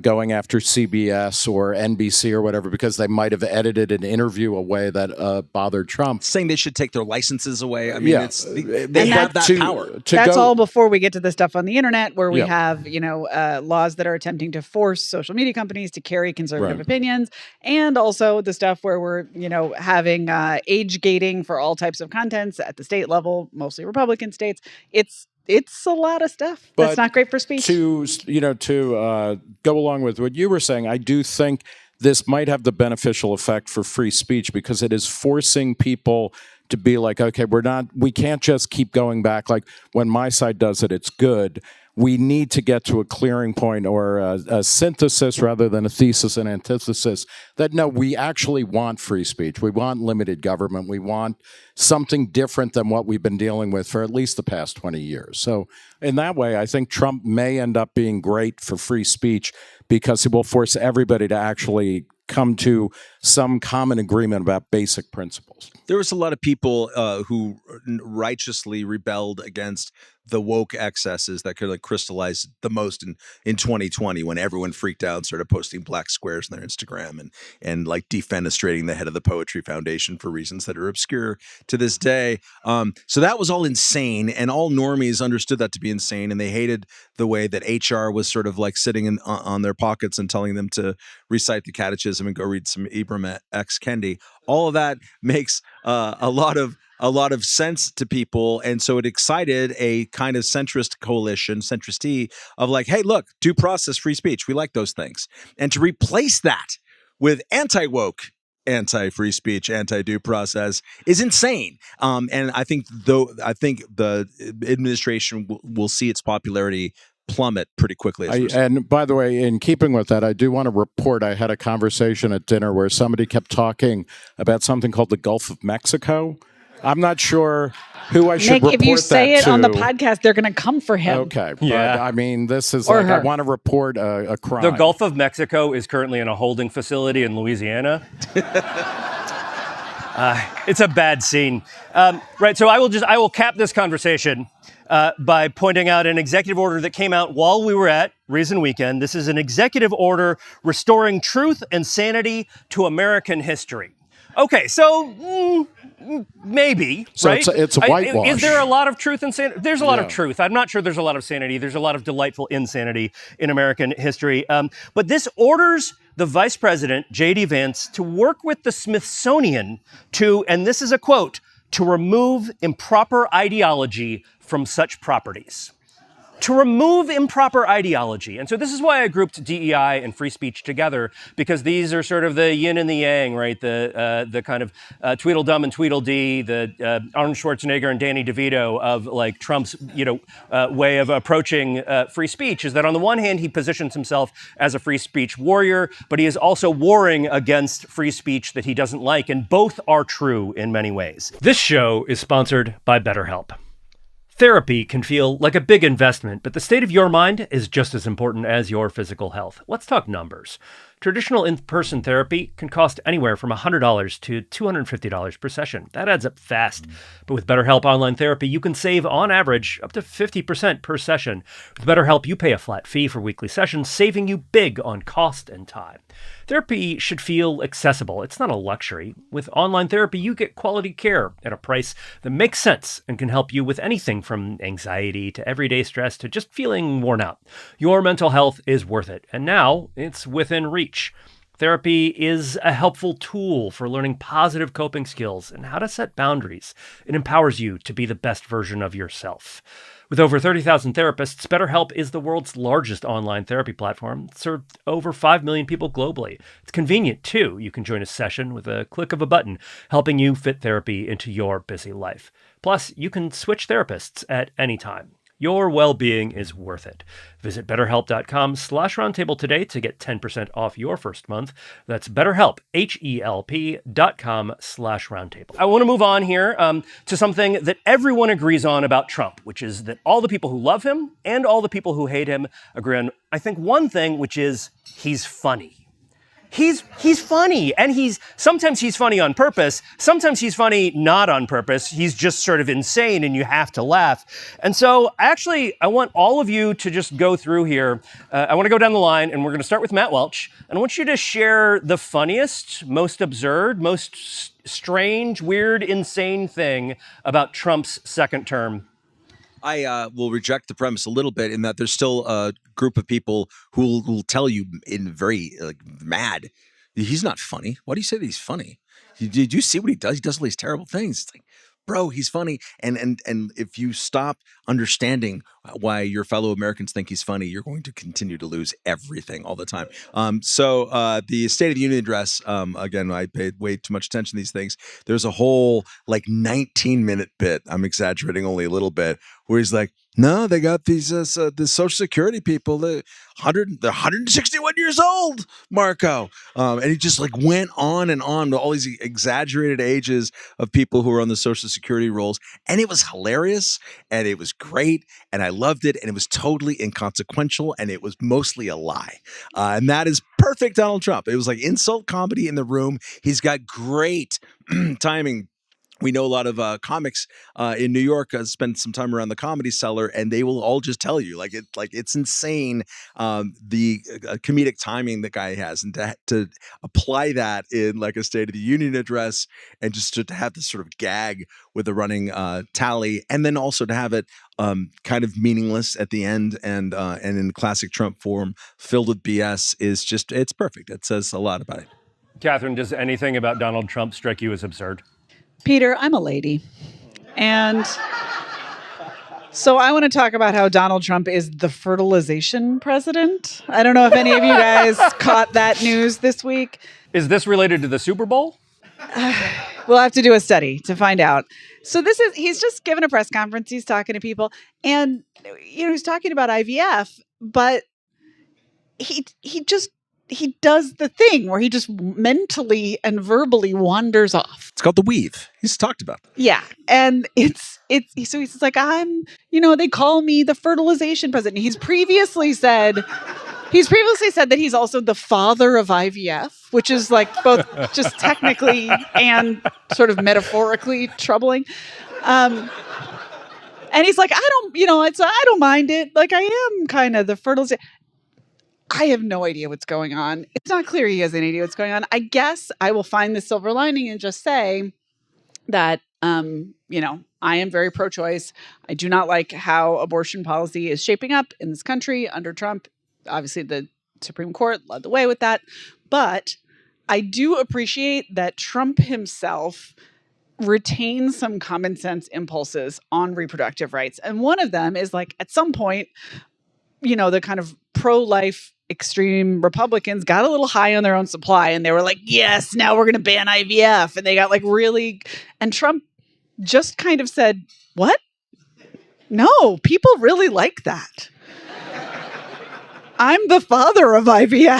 going after CBS or NBC or whatever because they might have edited an interview a way that bothered Trump. Saying they should take their licenses away. I mean, they have that power. That's all before we get to the stuff on the internet where we have, laws that are attempting to force social media companies to carry conservative opinions, and also the stuff where we're, having age gating for all types of contents at the state level, mostly Republican states. It's a lot of stuff that's not great for speech. To go along with what you were saying, I do think this might have the beneficial effect for free speech because it is forcing people to be like, okay, we can't just keep going back. Like when my side does it, it's good. We need to get to a clearing point or a synthesis rather than a thesis and antithesis that no, we actually want free speech. We want limited government. We want something different than what we've been dealing with for at least the past 20 years. So in that way, I think Trump may end up being great for free speech because it will force everybody to actually come to some common agreement about basic principles. There was a lot of people who righteously rebelled against the woke excesses that could crystallize the most in 2020 when everyone freaked out and started posting black squares on their Instagram and defenestrating the head of the Poetry Foundation for reasons that are obscure to this day. So that was all insane, and all normies understood that to be insane, and they hated the way that HR was sort of sitting on their pockets and telling them to recite the catechism and go read some Ibram X. Kendi. All of that makes a lot of sense to people, and so it excited a kind of centrist coalition, centrist-y, of hey, look, due process, free speech, we like those things, and to replace that with anti-woke, anti-free speech, anti-due process is insane. And I think the administration will see its popularity plummet pretty quickly. And by the way, in keeping with that, I do want to report I had a conversation at dinner where somebody kept talking about something called the Gulf of Mexico. I'm not sure who I should report that to. If you say it on the podcast, they're going to come for him. Okay. Yeah. But, I mean, this is Or her. I want to report a crime. The Gulf of Mexico is currently in a holding facility in Louisiana. It's a bad scene. Right, so I will cap this conversation by pointing out an executive order that came out while we were at Reason Weekend. This is an executive order restoring truth and sanity to American history. Okay, so maybe, so right? It's a whitewash. Is there a lot of truth and sanity? There's a lot of truth. I'm not sure there's a lot of sanity. There's a lot of delightful insanity in American history. But this orders the Vice President, J.D. Vance, to work with the Smithsonian to, and this is a quote, to remove improper ideology from such properties. To remove improper ideology. And so this is why I grouped DEI and free speech together, because these are sort of the yin and the yang, right? The kind of Tweedledum and Tweedledee, the Arnold Schwarzenegger and Danny DeVito of Trump's, way of approaching free speech is that on the one hand, he positions himself as a free speech warrior, but he is also warring against free speech that he doesn't like. And both are true in many ways. This show is sponsored by BetterHelp. Therapy can feel like a big investment, but the state of your mind is just as important as your physical health. Let's talk numbers. Traditional in-person therapy can cost anywhere from $100 to $250 per session. That adds up fast. But with BetterHelp Online Therapy, you can save, on average, up to 50% per session. With BetterHelp, you pay a flat fee for weekly sessions, saving you big on cost and time. Therapy should feel accessible. It's not a luxury. With online therapy, you get quality care at a price that makes sense and can help you with anything from anxiety to everyday stress to just feeling worn out. Your mental health is worth it, and now it's within reach. Therapy is a helpful tool for learning positive coping skills and how to set boundaries. It empowers you to be the best version of yourself. With over 30,000 therapists, BetterHelp is the world's largest online therapy platform. It served over 5 million people globally. It's convenient, too. You can join a session with a click of a button, helping you fit therapy into your busy life. Plus, you can switch therapists at any time. Your well-being is worth it. Visit BetterHelp.com/roundtable today to get 10% off your first month. That's BetterHelp, HELP.com/roundtable. I want to move on here to something that everyone agrees on about Trump, which is that all the people who love him and all the people who hate him agree on, I think, one thing, which is he's funny. He's funny, and sometimes he's funny on purpose, sometimes he's funny not on purpose. He's just sort of insane and you have to laugh. And so actually, I want all of you to just go through here. I want to go down the line, and we're going to start with Matt Welch. And I want you to share the funniest, most absurd, most strange, weird, insane thing about Trump's second term. I will reject the premise a little bit in that there's still a group of people who will tell you in very mad, he's not funny. Why do you say that he's funny? Did you see what he does? He does all these terrible things. It's like, bro, he's funny. And if you stop understanding why your fellow Americans think he's funny, you're going to continue to lose everything all the time. So the State of the Union address, again, I paid way too much attention to these things. There's a whole like 19-minute bit, I'm exaggerating only a little bit, where he's like, no, they got these the Social Security people, they're 161 years old, Marco. And he just like went on and on with all these exaggerated ages of people who are on the Social Security rolls. And it was hilarious and it was great. And I loved it. And it was totally inconsequential. And it was mostly a lie. And that is perfect Donald Trump. It was like insult comedy in the room. He's got great timing. We know a lot of comics in New York spend some time around the Comedy Cellar, and they will all just tell you it's insane the comedic timing the guy has, and to apply that in like a State of the Union address, and just to have this sort of gag with a running tally, and then also to have it kind of meaningless at the end, and in classic Trump form, filled with BS, it's perfect. It says a lot about it. Katherine, does anything about Donald Trump strike you as absurd? Peter, I'm a lady. And so I want to talk about how Donald Trump is the fertilization president. I don't know if any of you guys caught that news this week. Is this related to the Super Bowl? We'll have to do a study to find out. So he's just given a press conference. He's talking to people and, he's talking about IVF, but he does the thing where he just mentally and verbally wanders off. It's called the weave. He's talked about that. Yeah. And so he's like, they call me the fertilization president. He's previously said that he's also the father of IVF, which is like both just technically and sort of metaphorically troubling. And he's like, I don't mind it. Like I am kind of the fertilization. I have no idea what's going on. It's not clear he has any idea what's going on. I guess I will find the silver lining and just say that, I am very pro-choice. I do not like how abortion policy is shaping up in this country under Trump. Obviously, the Supreme Court led the way with that. But I do appreciate that Trump himself retains some common sense impulses on reproductive rights. And one of them is like, at some point, the kind of pro-life extreme Republicans got a little high on their own supply and they were like, yes, now we're going to ban IVF. And they got and Trump just kind of said, what? No, people really like that. I'm the father of IVF.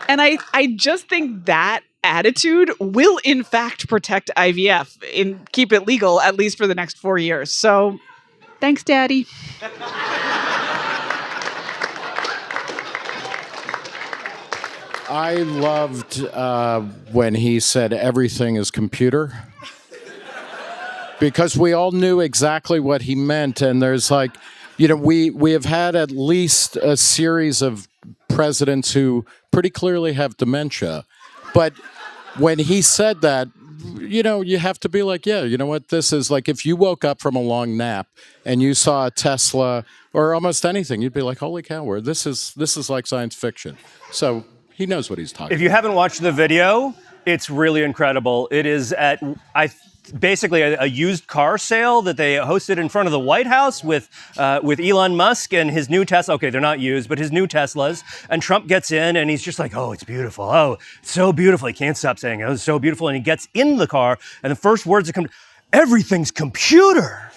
And I just think that attitude will in fact protect IVF and keep it legal, at least for the next 4 years. So thanks, Daddy. I loved when he said everything is computer, because we all knew exactly what he meant. And there's we have had at least a series of presidents who pretty clearly have dementia. But when he said that, you have to be like, yeah, you know what? This is like if you woke up from a long nap and you saw a Tesla or almost anything, you'd be like, holy cow, this is like science fiction. So he knows what he's talking about. If you haven't watched the video, it's really incredible. It is at basically a used car sale that they hosted in front of the White House with Elon Musk and his new Tesla. Okay, they're not used, but his new Teslas. And Trump gets in and he's just like, oh, it's beautiful. Oh, it's so beautiful. He can't stop saying, oh, it's so beautiful. And he gets in the car and the first words that come, everything's computer.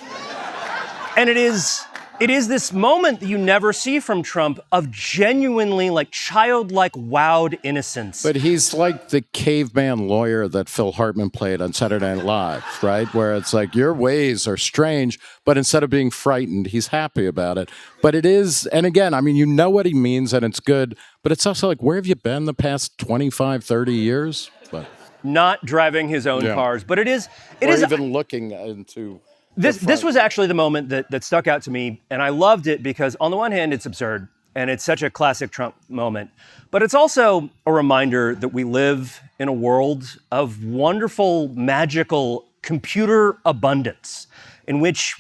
And it is this moment that you never see from Trump of genuinely childlike wowed innocence. But he's like the caveman lawyer that Phil Hartman played on Saturday Night Live, right? Where it's like, your ways are strange, but instead of being frightened, he's happy about it. But it is, and again, you know what he means and it's good, but it's also like, where have you been the past 25, 30 years? But not driving his own cars, but it is even looking into... This was actually the moment that stuck out to me, and I loved it because on the one hand, it's absurd, and it's such a classic Trump moment, but it's also a reminder that we live in a world of wonderful, magical computer abundance, in which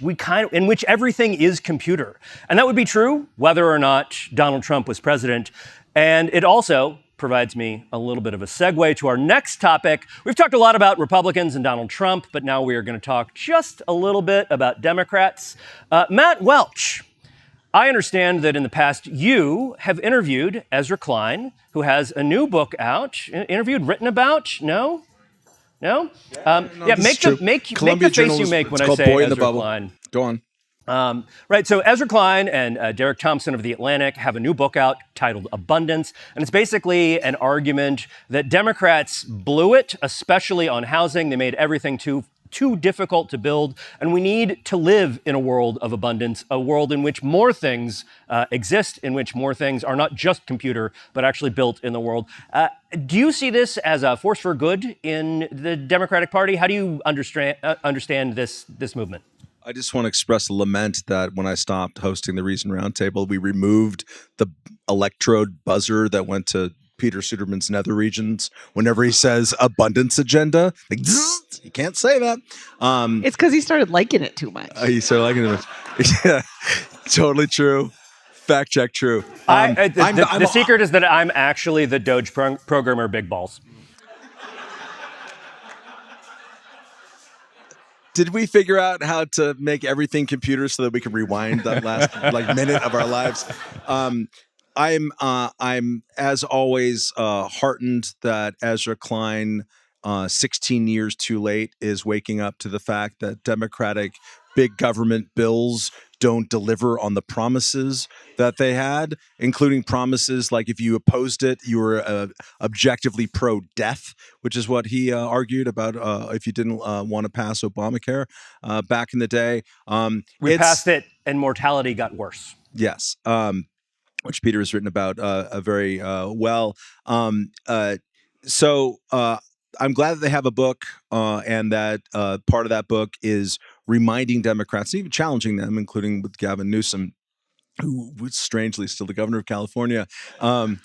everything is computer. And that would be true whether or not Donald Trump was president. And it also provides me a little bit of a segue to our next topic. We've talked a lot about Republicans and Donald Trump, but now we are going to talk just a little bit about Democrats. Matt Welch, I understand that in the past you have interviewed Ezra Klein, who has a new book out. Written about? No? No? Make the face you make when I say Boy in the Ezra Bubble. Klein. Go on. Right, so Ezra Klein and Derek Thompson of The Atlantic have a new book out titled Abundance, and it's basically an argument that Democrats blew it, especially on housing. They made everything too difficult to build, and we need to live in a world of abundance, a world in which more things exist, in which more things are not just computer, but actually built in the world. Do you see this as a force for good in the Democratic Party? How do you understand this movement? I just want to express a lament that when I stopped hosting the Reason Roundtable, we removed the electrode buzzer that went to Peter Suderman's nether regions whenever he says abundance agenda. Like, zzz, you can't say that. It's because he started liking it too much. He started liking it. Yeah, totally true. Fact check true. The secret is that I'm actually the DOGE programmer Big Balls. Did we figure out how to make everything computer so that we can rewind that last minute of our lives? I'm as always heartened that Ezra Klein, 16 years too late, is waking up to the fact that Democratic big government bills don't deliver on the promises that they had, including promises like if you opposed it, you were objectively pro-death, which is what he argued about if you didn't want to pass Obamacare back in the day. We passed it and mortality got worse. Yes. Which Peter has written about very well. So I'm glad that they have a book and that part of that book is reminding Democrats, even challenging them, including with Gavin Newsom, who was strangely still the governor of California, but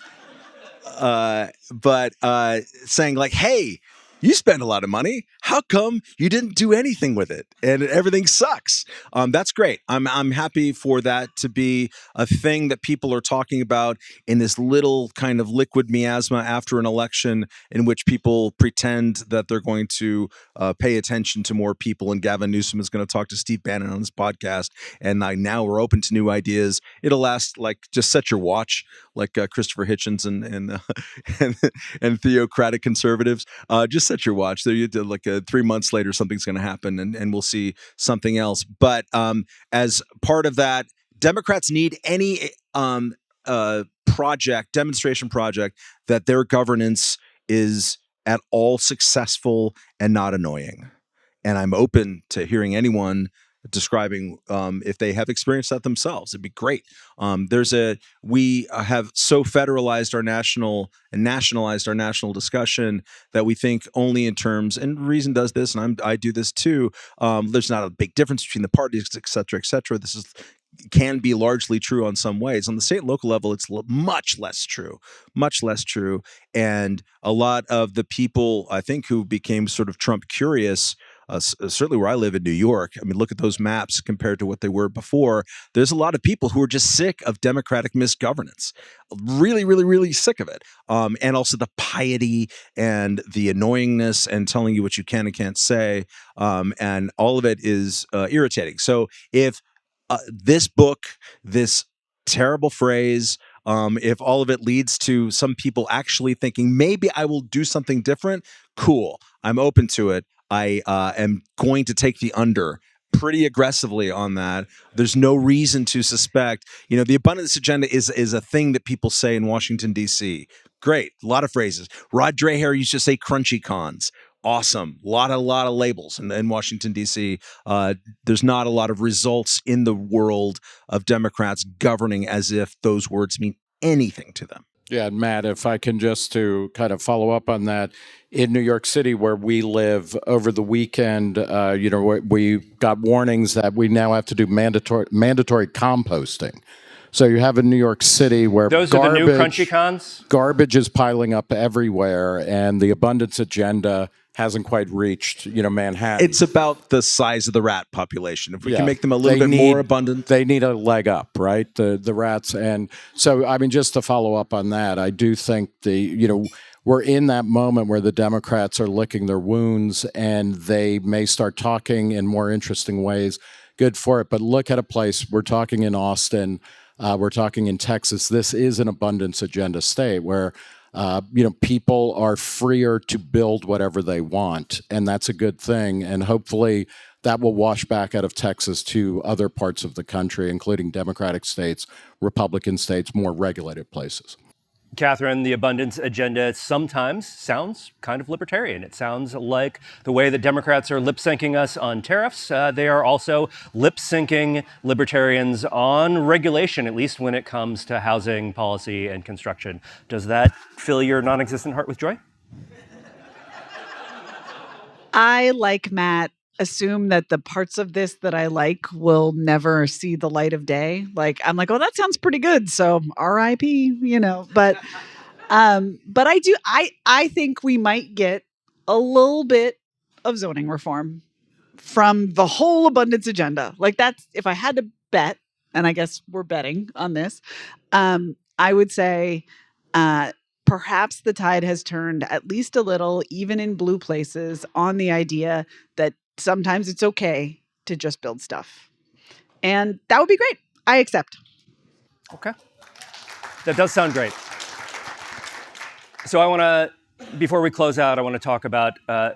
saying like, hey, you spend a lot of money. How come you didn't do anything with it? And everything sucks. That's great. I'm happy for that to be a thing that people are talking about in this little kind of liquid miasma after an election in which people pretend that they're going to pay attention to more people. And Gavin Newsom is going to talk to Steve Bannon on his podcast. And now we're open to new ideas. It'll last just set your watch, like Christopher Hitchens and theocratic conservatives. Just set your watch. There you did 3 months later, something's going to happen, and we'll see something else. But as part of that, Democrats need any demonstration project that their governance is at all successful and not annoying. And I'm open to hearing anyone describing if they have experienced that themselves. It'd be great. We have so federalized our national and nationalized our national discussion that we think only in terms, and Reason does this, and I do this too. There's not a big difference between the parties, et cetera, et cetera. Can be largely true on some ways. On the state and local level, it's much less true. And a lot of the people, I think, who became sort of Trump curious, certainly where I live in New York, I mean, look at those maps compared to what they were before. There's a lot of people who are just sick of Democratic misgovernance, really, really, really sick of it. And also the piety and the annoyingness and telling you what you can and can't say. And all of it is irritating. So if this book, this terrible phrase, if all of it leads to some people actually thinking, maybe I will do something different, cool. I'm open to it. I am going to take the under pretty aggressively on that. There's no reason to suspect, the abundance agenda is a thing that people say in Washington, D.C. Great. A lot of phrases. Rod Dreher used to say crunchy cons. Awesome. A lot of labels in Washington, D.C. There's not a lot of results in the world of Democrats governing as if those words mean anything to them. Yeah, Matt, if I can just to kind of follow up on that, in New York City where we live over the weekend, we got warnings that we now have to do mandatory composting. So you have in New York City where those are the new crunchy cons? Garbage is piling up everywhere, and the abundance agenda hasn't quite reached, Manhattan. It's about the size of the rat population. If we Yeah. can make them a little They bit need- more abundant. They need a leg up, right? The rats. And so, I mean, just to follow up on that, I do think we're in that moment where the Democrats are licking their wounds and they may start talking in more interesting ways. Good for it. But look at a place, we're talking in Austin, we're talking in Texas. This is an abundance agenda state where people are freer to build whatever they want, and that's a good thing. And hopefully that will wash back out of Texas to other parts of the country, including Democratic states, Republican states, more regulated places. Katherine, the abundance agenda sometimes sounds kind of libertarian. It sounds like the way that Democrats are lip syncing us on tariffs. They are also lip syncing libertarians on regulation, at least when it comes to housing policy and construction. Does that fill your non-existent heart with joy? I, like Matt, assume that the parts of this that I like will never see the light of day. I'm like, oh, that sounds pretty good. So R.I.P. But I think we might get a little bit of zoning reform from the whole abundance agenda. That's, if I had to bet, and I guess we're betting on this, I would say perhaps the tide has turned at least a little, even in blue places, on the idea that sometimes it's okay to just build stuff. And that would be great. I accept. Okay. That does sound great. So I want to, before we close out, I want to talk about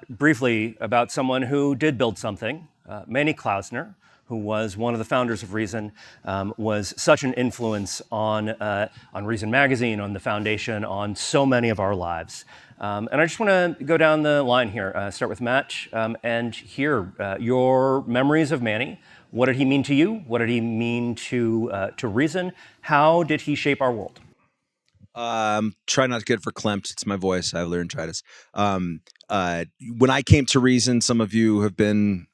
briefly about someone who did build something. Manny Klausner, who was one of the founders of Reason, was such an influence on Reason Magazine, on the foundation, on so many of our lives. And I just want to go down the line here, start with Matt, and hear your memories of Manny. What did he mean to you? What did he mean to Reason? How did he shape our world? Try not to get verklempt. It's my voice. I have laryngitis. When I came to Reason, some of you have been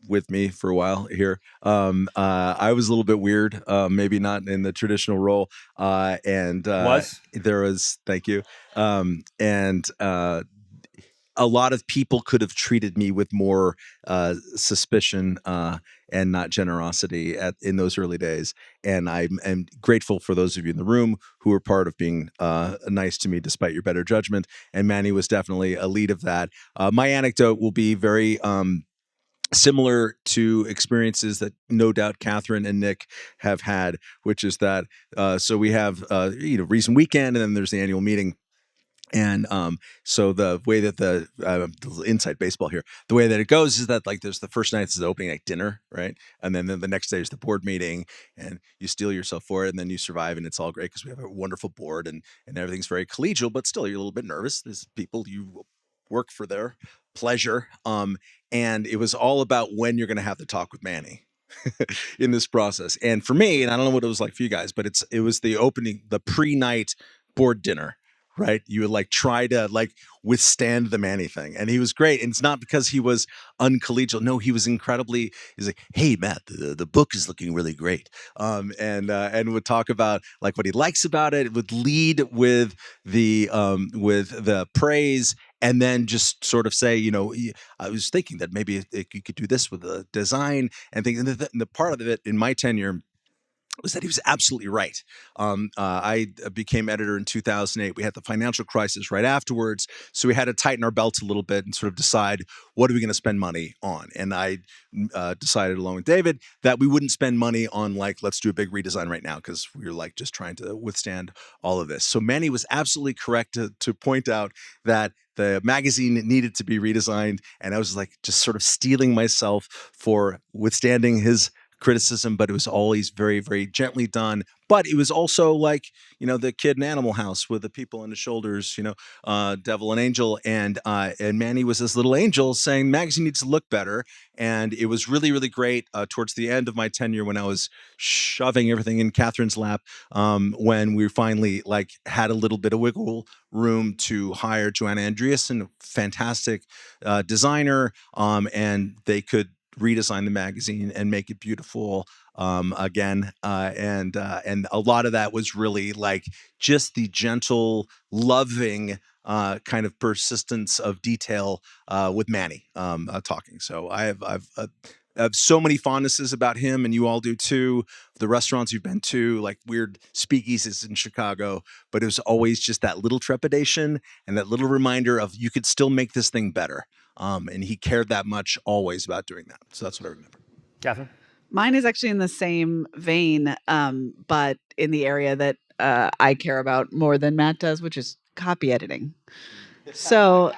with me for a while here. I was a little bit weird, maybe not in the traditional role. There was, thank you. A lot of people could have treated me with more suspicion and not generosity in those early days. And I'm grateful for those of you in the room who were part of being nice to me despite your better judgment. And Manny was definitely a lead of that. My anecdote will be very similar to experiences that no doubt Katherine and Nick have had, which is that so we have Reason Weekend, and then there's the annual meeting. And so the way that the inside baseball here, the way that it goes is that there's the first night is the opening night dinner, right? And then the next day is the board meeting, and you steel yourself for it, and then you survive, and it's all great because we have a wonderful board, and everything's very collegial, but still you're a little bit nervous. There's people you work for their pleasure, and it was all about when you're going to have to talk with Manny in this process. And for me, and I don't know what it was like for you guys, but it was the opening, the pre-night board dinner. Right, you would try to withstand the Manny thing, and he was great. And it's not because he was uncollegial. No, he was incredibly. He's like, "Hey, Matt, the book is looking really great," and would talk about what he likes about it. It would lead with the praise, and then just sort of say, I was thinking that maybe you could do this with the design and things. And the part of it in my tenure was that he was absolutely right. I became editor in 2008. We had the financial crisis right afterwards. So we had to tighten our belts a little bit and sort of decide, what are we going to spend money on? And I decided along with David that we wouldn't spend money on let's do a big redesign right now, because we were just trying to withstand all of this. So Manny was absolutely correct to point out that the magazine needed to be redesigned. And I was just sort of steeling myself for withstanding his criticism, but it was always very, very gently done. But it was also the kid in Animal House with the people on his shoulders, devil and angel. And Manny was this little angel saying magazine needs to look better. And it was really, really great towards the end of my tenure when I was shoving everything in Katherine's lap, when we finally had a little bit of wiggle room to hire Joanna Andreasen, a fantastic designer, and they could redesign the magazine and make it beautiful again. And a lot of that was really just the gentle, loving kind of persistence of detail with Manny talking. So I have so many fondnesses about him, and you all do too. The restaurants you've been to, like weird speakeasies in Chicago, but it was always just that little trepidation and that little reminder of you could still make this thing better. And he cared that much always about doing that. So that's what I remember. Katherine? Mine is actually in the same vein, but in the area that I care about more than Matt does, which is copy editing. So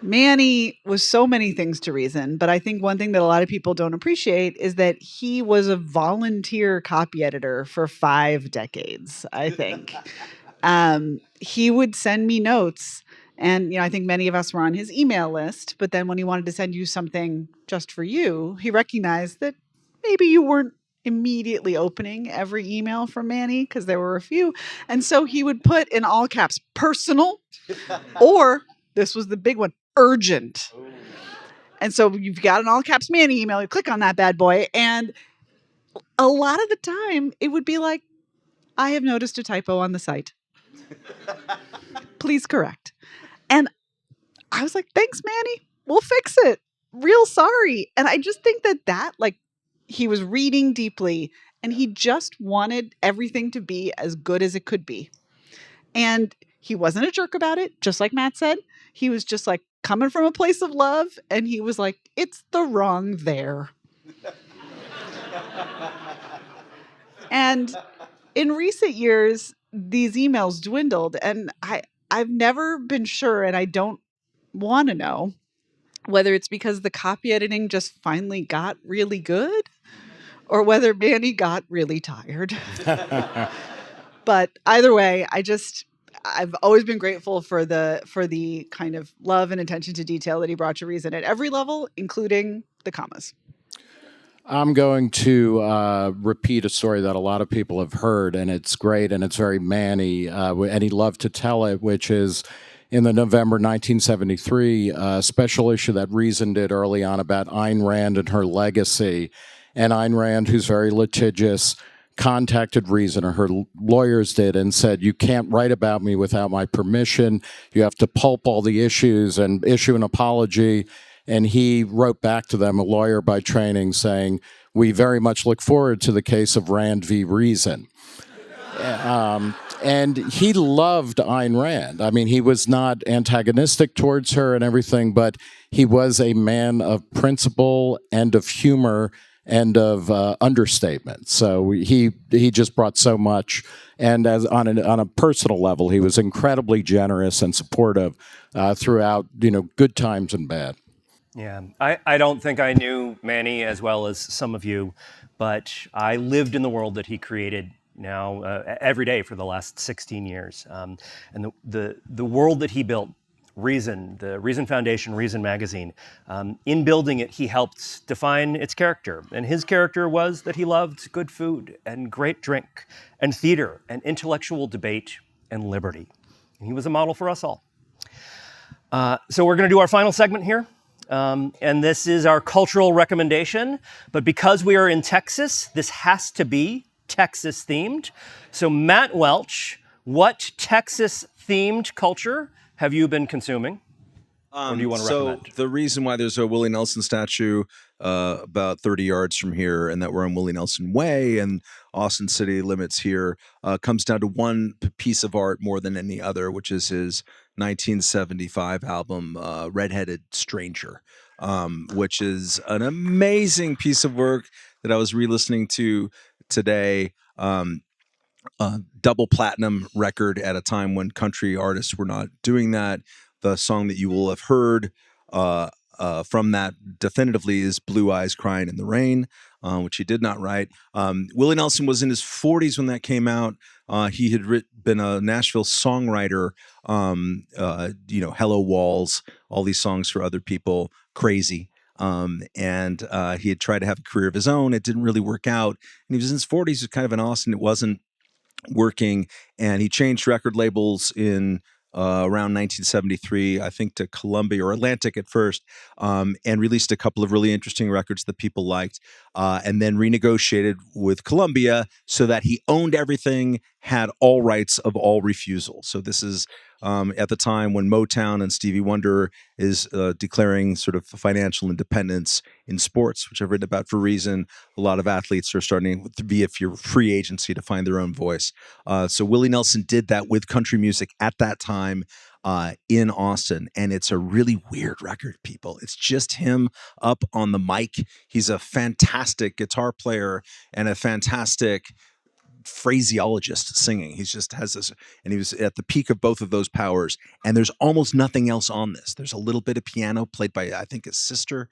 Manny was so many things to Reason, but I think one thing that a lot of people don't appreciate is that he was a volunteer copy editor for 5 decades, I think. He would send me notes, and I think many of us were on his email list, but then when he wanted to send you something just for you, he recognized that maybe you weren't immediately opening every email from Manny because there were a few. And so he would put in all caps, personal, or this was the big one, urgent. And so you've got an all caps Manny email, you click on that bad boy, and a lot of the time it would be like, I have noticed a typo on the site. Please correct. And I was like, thanks, Manny. We'll fix it. Real sorry. And I just think that like, he was reading deeply and he just wanted everything to be as good as it could be. And he wasn't a jerk about it, just like Matt said. He was just like coming from a place of love. And he was like, it's the wrong there. And in recent years, these emails dwindled. And I've never been sure, and I don't want to know, whether it's because the copy editing just finally got really good or whether Manny got really tired. But either way, I've always been grateful for the kind of love and attention to detail that he brought to Reason at every level, including the commas. I'm going to repeat a story that a lot of people have heard, and it's great, and it's very Manny, and he loved to tell it, which is in the November 1973 special issue that Reason did early on about Ayn Rand and her legacy. And Ayn Rand, who's very litigious, contacted Reason, or her lawyers did, and said, you can't write about me without my permission. You have to pulp all the issues and issue an apology. And he wrote back to them, a lawyer by training, saying, we very much look forward to the case of Rand v. Reason. And he loved Ayn Rand. I mean, he was not antagonistic towards her and everything, but he was a man of principle and of humor and of understatement. So he just brought so much. And as on a personal level, he was incredibly generous and supportive throughout, good times and bad. Yeah, I don't think I knew Manny as well as some of you, but I lived in the world that he created now every day for the last 16 years. And the world that he built, Reason, the Reason Foundation, Reason Magazine, in building it, he helped define its character. And his character was that he loved good food and great drink and theater and intellectual debate and liberty. And he was a model for us all. So we're going to do our final segment here. And this is our cultural recommendation. But because we are in Texas, this has to be Texas themed. So Matt Welch, what Texas themed culture have you been consuming? Or do you want to recommend? So the reason why there's a Willie Nelson statue about 30 yards from here, and that we're on Willie Nelson Way and Austin city limits here, comes down to one piece of art more than any other, which is his 1975 album, Redheaded Stranger, which is an amazing piece of work that I was re-listening to today. Double platinum record at a time when country artists were not doing that. The song that you will have heard from that definitively is Blue Eyes Crying in the Rain, which he did not write. Willie Nelson was in his 40s when that came out. He had been a Nashville songwriter, Hello Walls, all these songs for other people, Crazy. And he had tried to have a career of his own. It didn't really work out. And he was in his 40s, he was kind of in Austin. It wasn't working. And he changed record labels in around 1973, I think, to Columbia or Atlantic at first, and released a couple of really interesting records that people liked, and then renegotiated with Columbia so that he owned everything, had all rights of all refusal. So this is at the time when Motown and Stevie Wonder is declaring sort of financial independence in sports, which I've written about for Reason. A lot of athletes are starting to be your free agency to find their own voice. So Willie Nelson did that with country music at that time in Austin, and it's a really weird record, people. It's just him up on the mic. He's a fantastic guitar player and a fantastic phraseologist singing. He just has this, and he was at the peak of both of those powers, and there's almost nothing else on this. There's a little bit of piano played by, I think, his sister,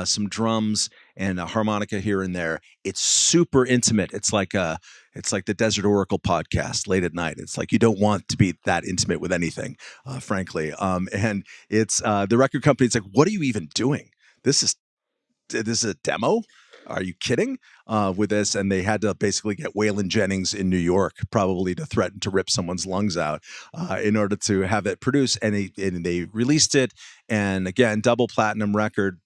some drums and a harmonica here and there. It's super intimate. It's like the Desert Oracle podcast late at night. It's like you don't want to be that intimate with anything, frankly. And it's the record company's like, what are you even doing? This is a demo? Are you kidding with this? And they had to basically get Waylon Jennings in New York, probably to threaten to rip someone's lungs out in order to have it produced. And they released it. And again, double platinum record.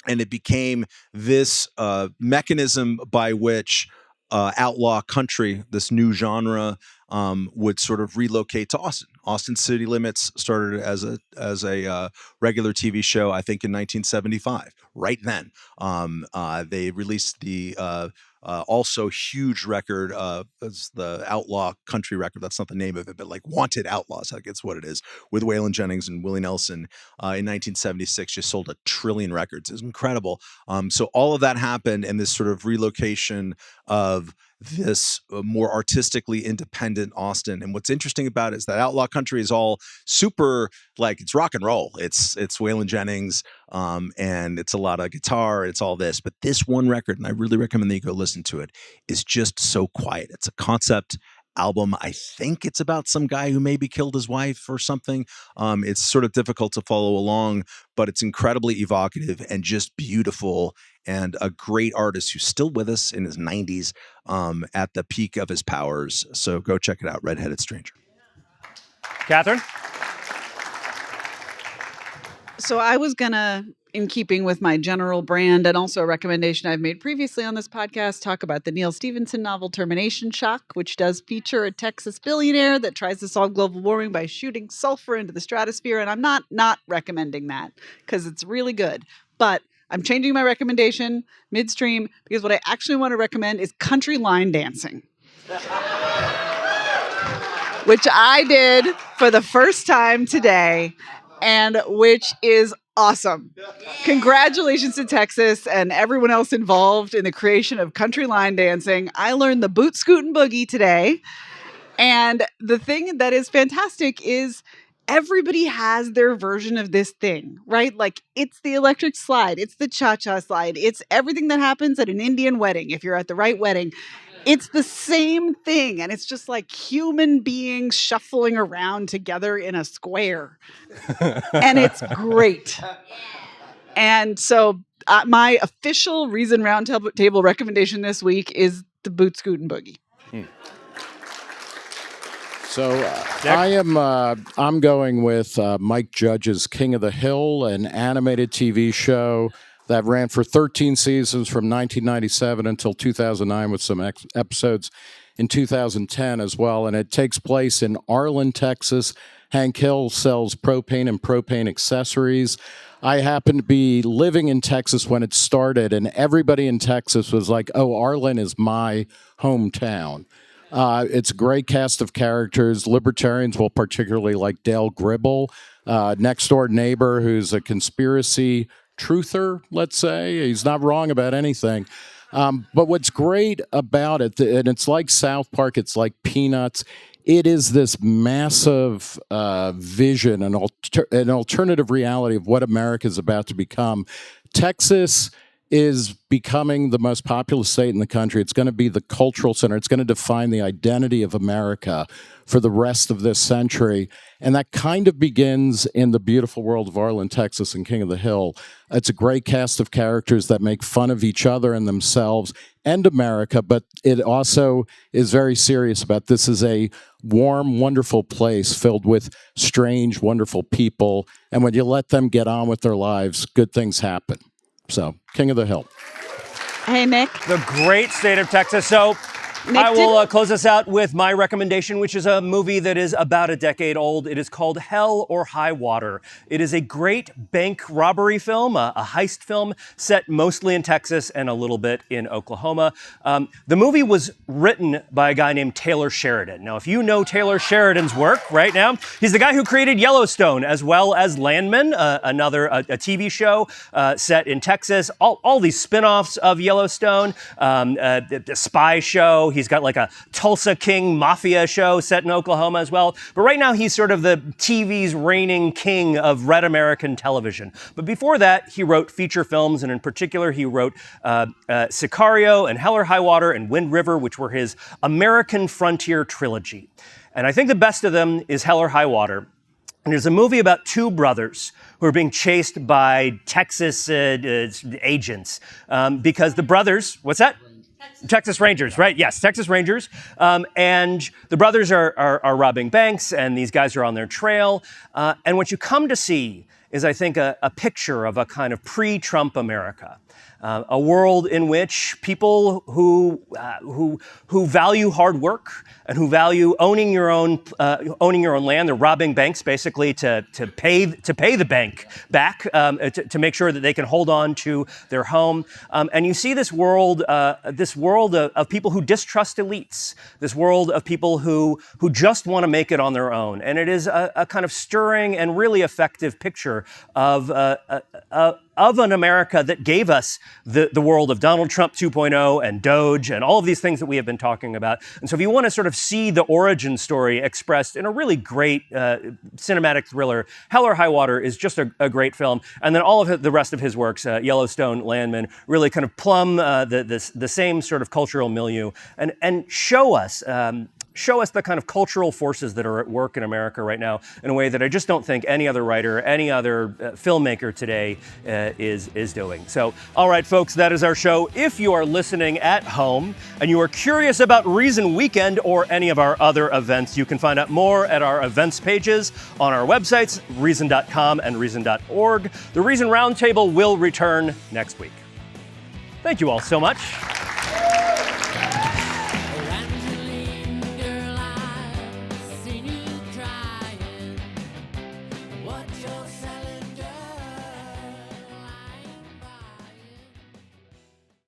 And it became this mechanism by which outlaw country, this new genre, would sort of relocate to Austin. Austin City Limits started as a regular TV show, I think, in 1975. Right then, they released the also huge record, it's the Outlaw Country record. That's not the name of it, but like Wanted Outlaws, I guess what it is, with Waylon Jennings and Willie Nelson in 1976. Just sold 1 trillion records. It was incredible. So all of that happened, and this sort of relocation of this more artistically independent Austin. And what's interesting about it is that Outlaw Country is all super, like, it's rock and roll. It's Waylon Jennings, and it's a lot of guitar. It's all this. But this one record, and I really recommend that you go listen to it, is just so quiet. It's a concept album. I think it's about some guy who maybe killed his wife or something. It's sort of difficult to follow along, but it's incredibly evocative and just beautiful, and a great artist who's still with us in his 90s at the peak of his powers. So go check it out, Redheaded Stranger. Katherine? So I was gonna, in keeping with my general brand and also a recommendation I've made previously on this podcast, talk about the Neil Stephenson novel Termination Shock, which does feature a Texas billionaire that tries to solve global warming by shooting sulfur into the stratosphere. And I'm not recommending that because it's really good. But I'm changing my recommendation midstream because what I actually want to recommend is country line dancing. Which I did for the first time today, and which is awesome. Congratulations to Texas and everyone else involved in the creation of country line dancing. I learned the boot scootin' boogie today. And the thing that is fantastic is everybody has their version of this thing, right? Like, it's the electric slide, it's the cha-cha slide, it's everything that happens at an Indian wedding, if you're at the right wedding. It's the same thing, and it's just like human beings shuffling around together in a square. And it's great. And so my official Reason Roundtable recommendation this week is the Boot Scootin' Boogie. So I'm going with Mike Judge's King of the Hill, an animated TV show that ran for 13 seasons from 1997 until 2009 with some episodes in 2010 as well. And it takes place in Arlen, Texas. Hank Hill sells propane and propane accessories. I happened to be living in Texas when it started, and everybody in Texas was like, oh, Arlen is my hometown. It's a great cast of characters. Libertarians will particularly like Dale Gribble, next door neighbor who's a conspiracy truther, let's say. He's not wrong about anything. But what's great about it, and it's like South Park, it's like Peanuts, it is this massive vision, an alternative reality of what America is about to become. Texas is becoming the most populous state in the country. It's going to be the cultural center. It's going to define the identity of America for the rest of this century. And that kind of begins in the beautiful world of Arlen, Texas, and King of the Hill. It's a great cast of characters that make fun of each other and themselves and America, but it also is very serious about this is a warm, wonderful place filled with strange, wonderful people. And when you let them get on with their lives, good things happen. So, King of the Hill. Hey, Nick. The great state of Texas. So, Nick, I will close us out with my recommendation, which is a movie that is about a decade old. It is called Hell or High Water. It is a great bank robbery film, a heist film set mostly in Texas and a little bit in Oklahoma. The movie was written by a guy named Taylor Sheridan. Now, if you know Taylor Sheridan's work right now, he's the guy who created Yellowstone, as well as Landman, a TV show set in Texas. All these spin-offs of Yellowstone, the spy show. He's got like a Tulsa King mafia show set in Oklahoma as well. But right now he's sort of the TV's reigning king of red American television. But before that, he wrote feature films, and in particular, he wrote Sicario and Hell or High Water and Wind River, which were his American frontier trilogy. And I think the best of them is Hell or High Water. And there's a movie about two brothers who are being chased by Texas agents because the brothers, what's that? Texas Rangers, right? Yes, Texas Rangers. And the brothers are robbing banks, and these guys are on their trail. And what you come to see is, I think, a picture of a kind of pre-Trump America. A world in which people who value hard work and who value owning your own land, they're robbing banks basically to pay the bank back to make sure that they can hold on to their home. And you see this world of people who distrust elites, this world of people who just want to make it on their own. And it is a kind of stirring and really effective picture of an America that gave us the world of Donald Trump 2.0 and DOGE and all of these things that we have been talking about. And so if you want to sort of see the origin story expressed in a really great cinematic thriller, Hell or High Water is just a great film. And then all of the rest of his works, Yellowstone, Landman, really kind of plumb the same sort of cultural milieu and show us the kind of cultural forces that are at work in America right now in a way that I just don't think any other writer, any other filmmaker today is doing. So, all right, folks, that is our show. If you are listening at home and you are curious about Reason Weekend or any of our other events, you can find out more at our events pages on our websites, reason.com and reason.org. The Reason Roundtable will return next week. Thank you all so much.